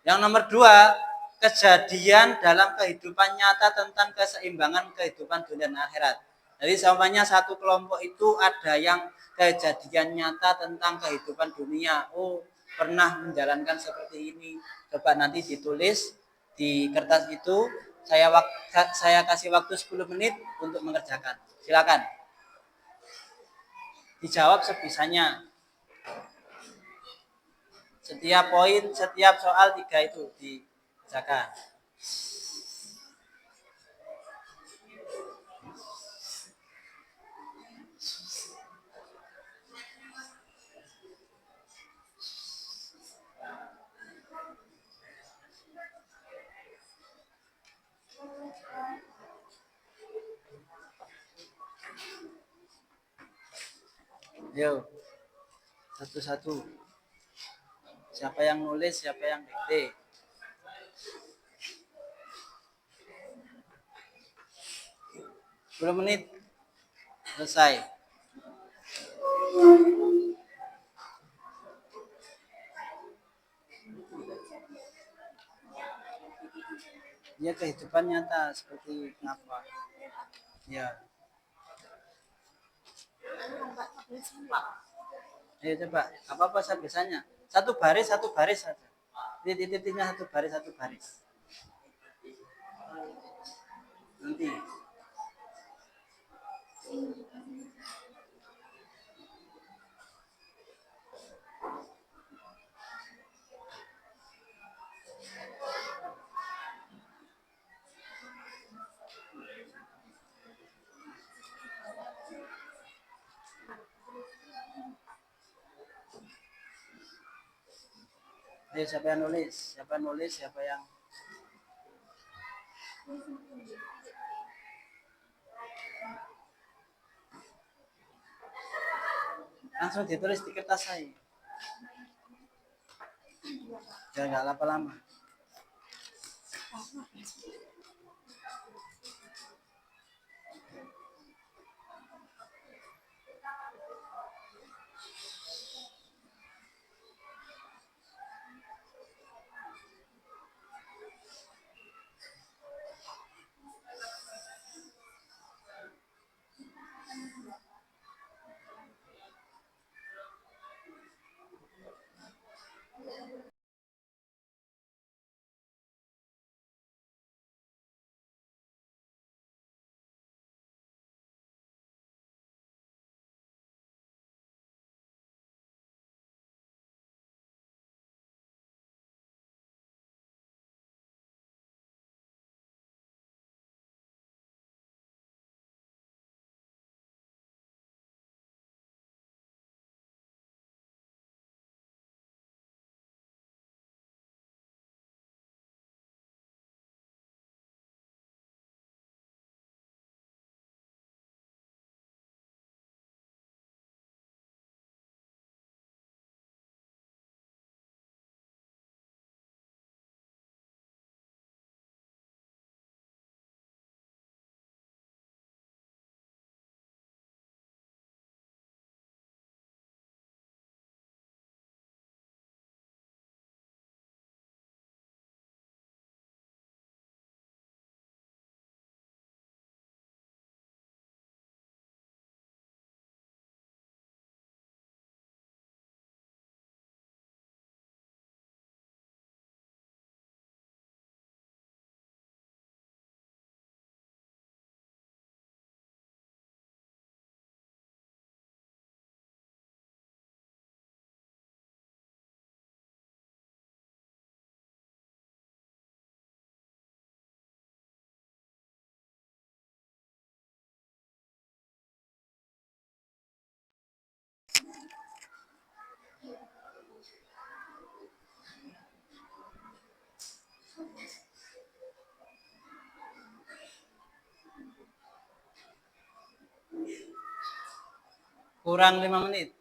Yang nomor 2, kejadian dalam kehidupan nyata tentang keseimbangan kehidupan dunia dan akhirat. Jadi semuanya satu kelompok itu ada yang kejadian nyata tentang kehidupan dunia. Oh, pernah menjalankan seperti ini. Coba nanti ditulis di kertas itu Saya kasih waktu 10 menit untuk mengerjakan. Silakan. Dijawab sebisanya. Setiap poin, setiap soal 3 itu dikerjakan. Yuk, satu-satu. Siapa yang nulis, siapa yang dikte. Sepuluh menit selesai. Ya kehidupan nyata seperti apa? Ya. Ayo coba, apa biasanya? Satu baris saja. Titik-titiknya satu baris. Nanti. Ayo siapa yang nulis? Siapa yang langsung ditulis di kertas saya. Jangan nggak lama-lama. Kurang 5 menit.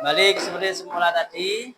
Kembali seperti semula tadi.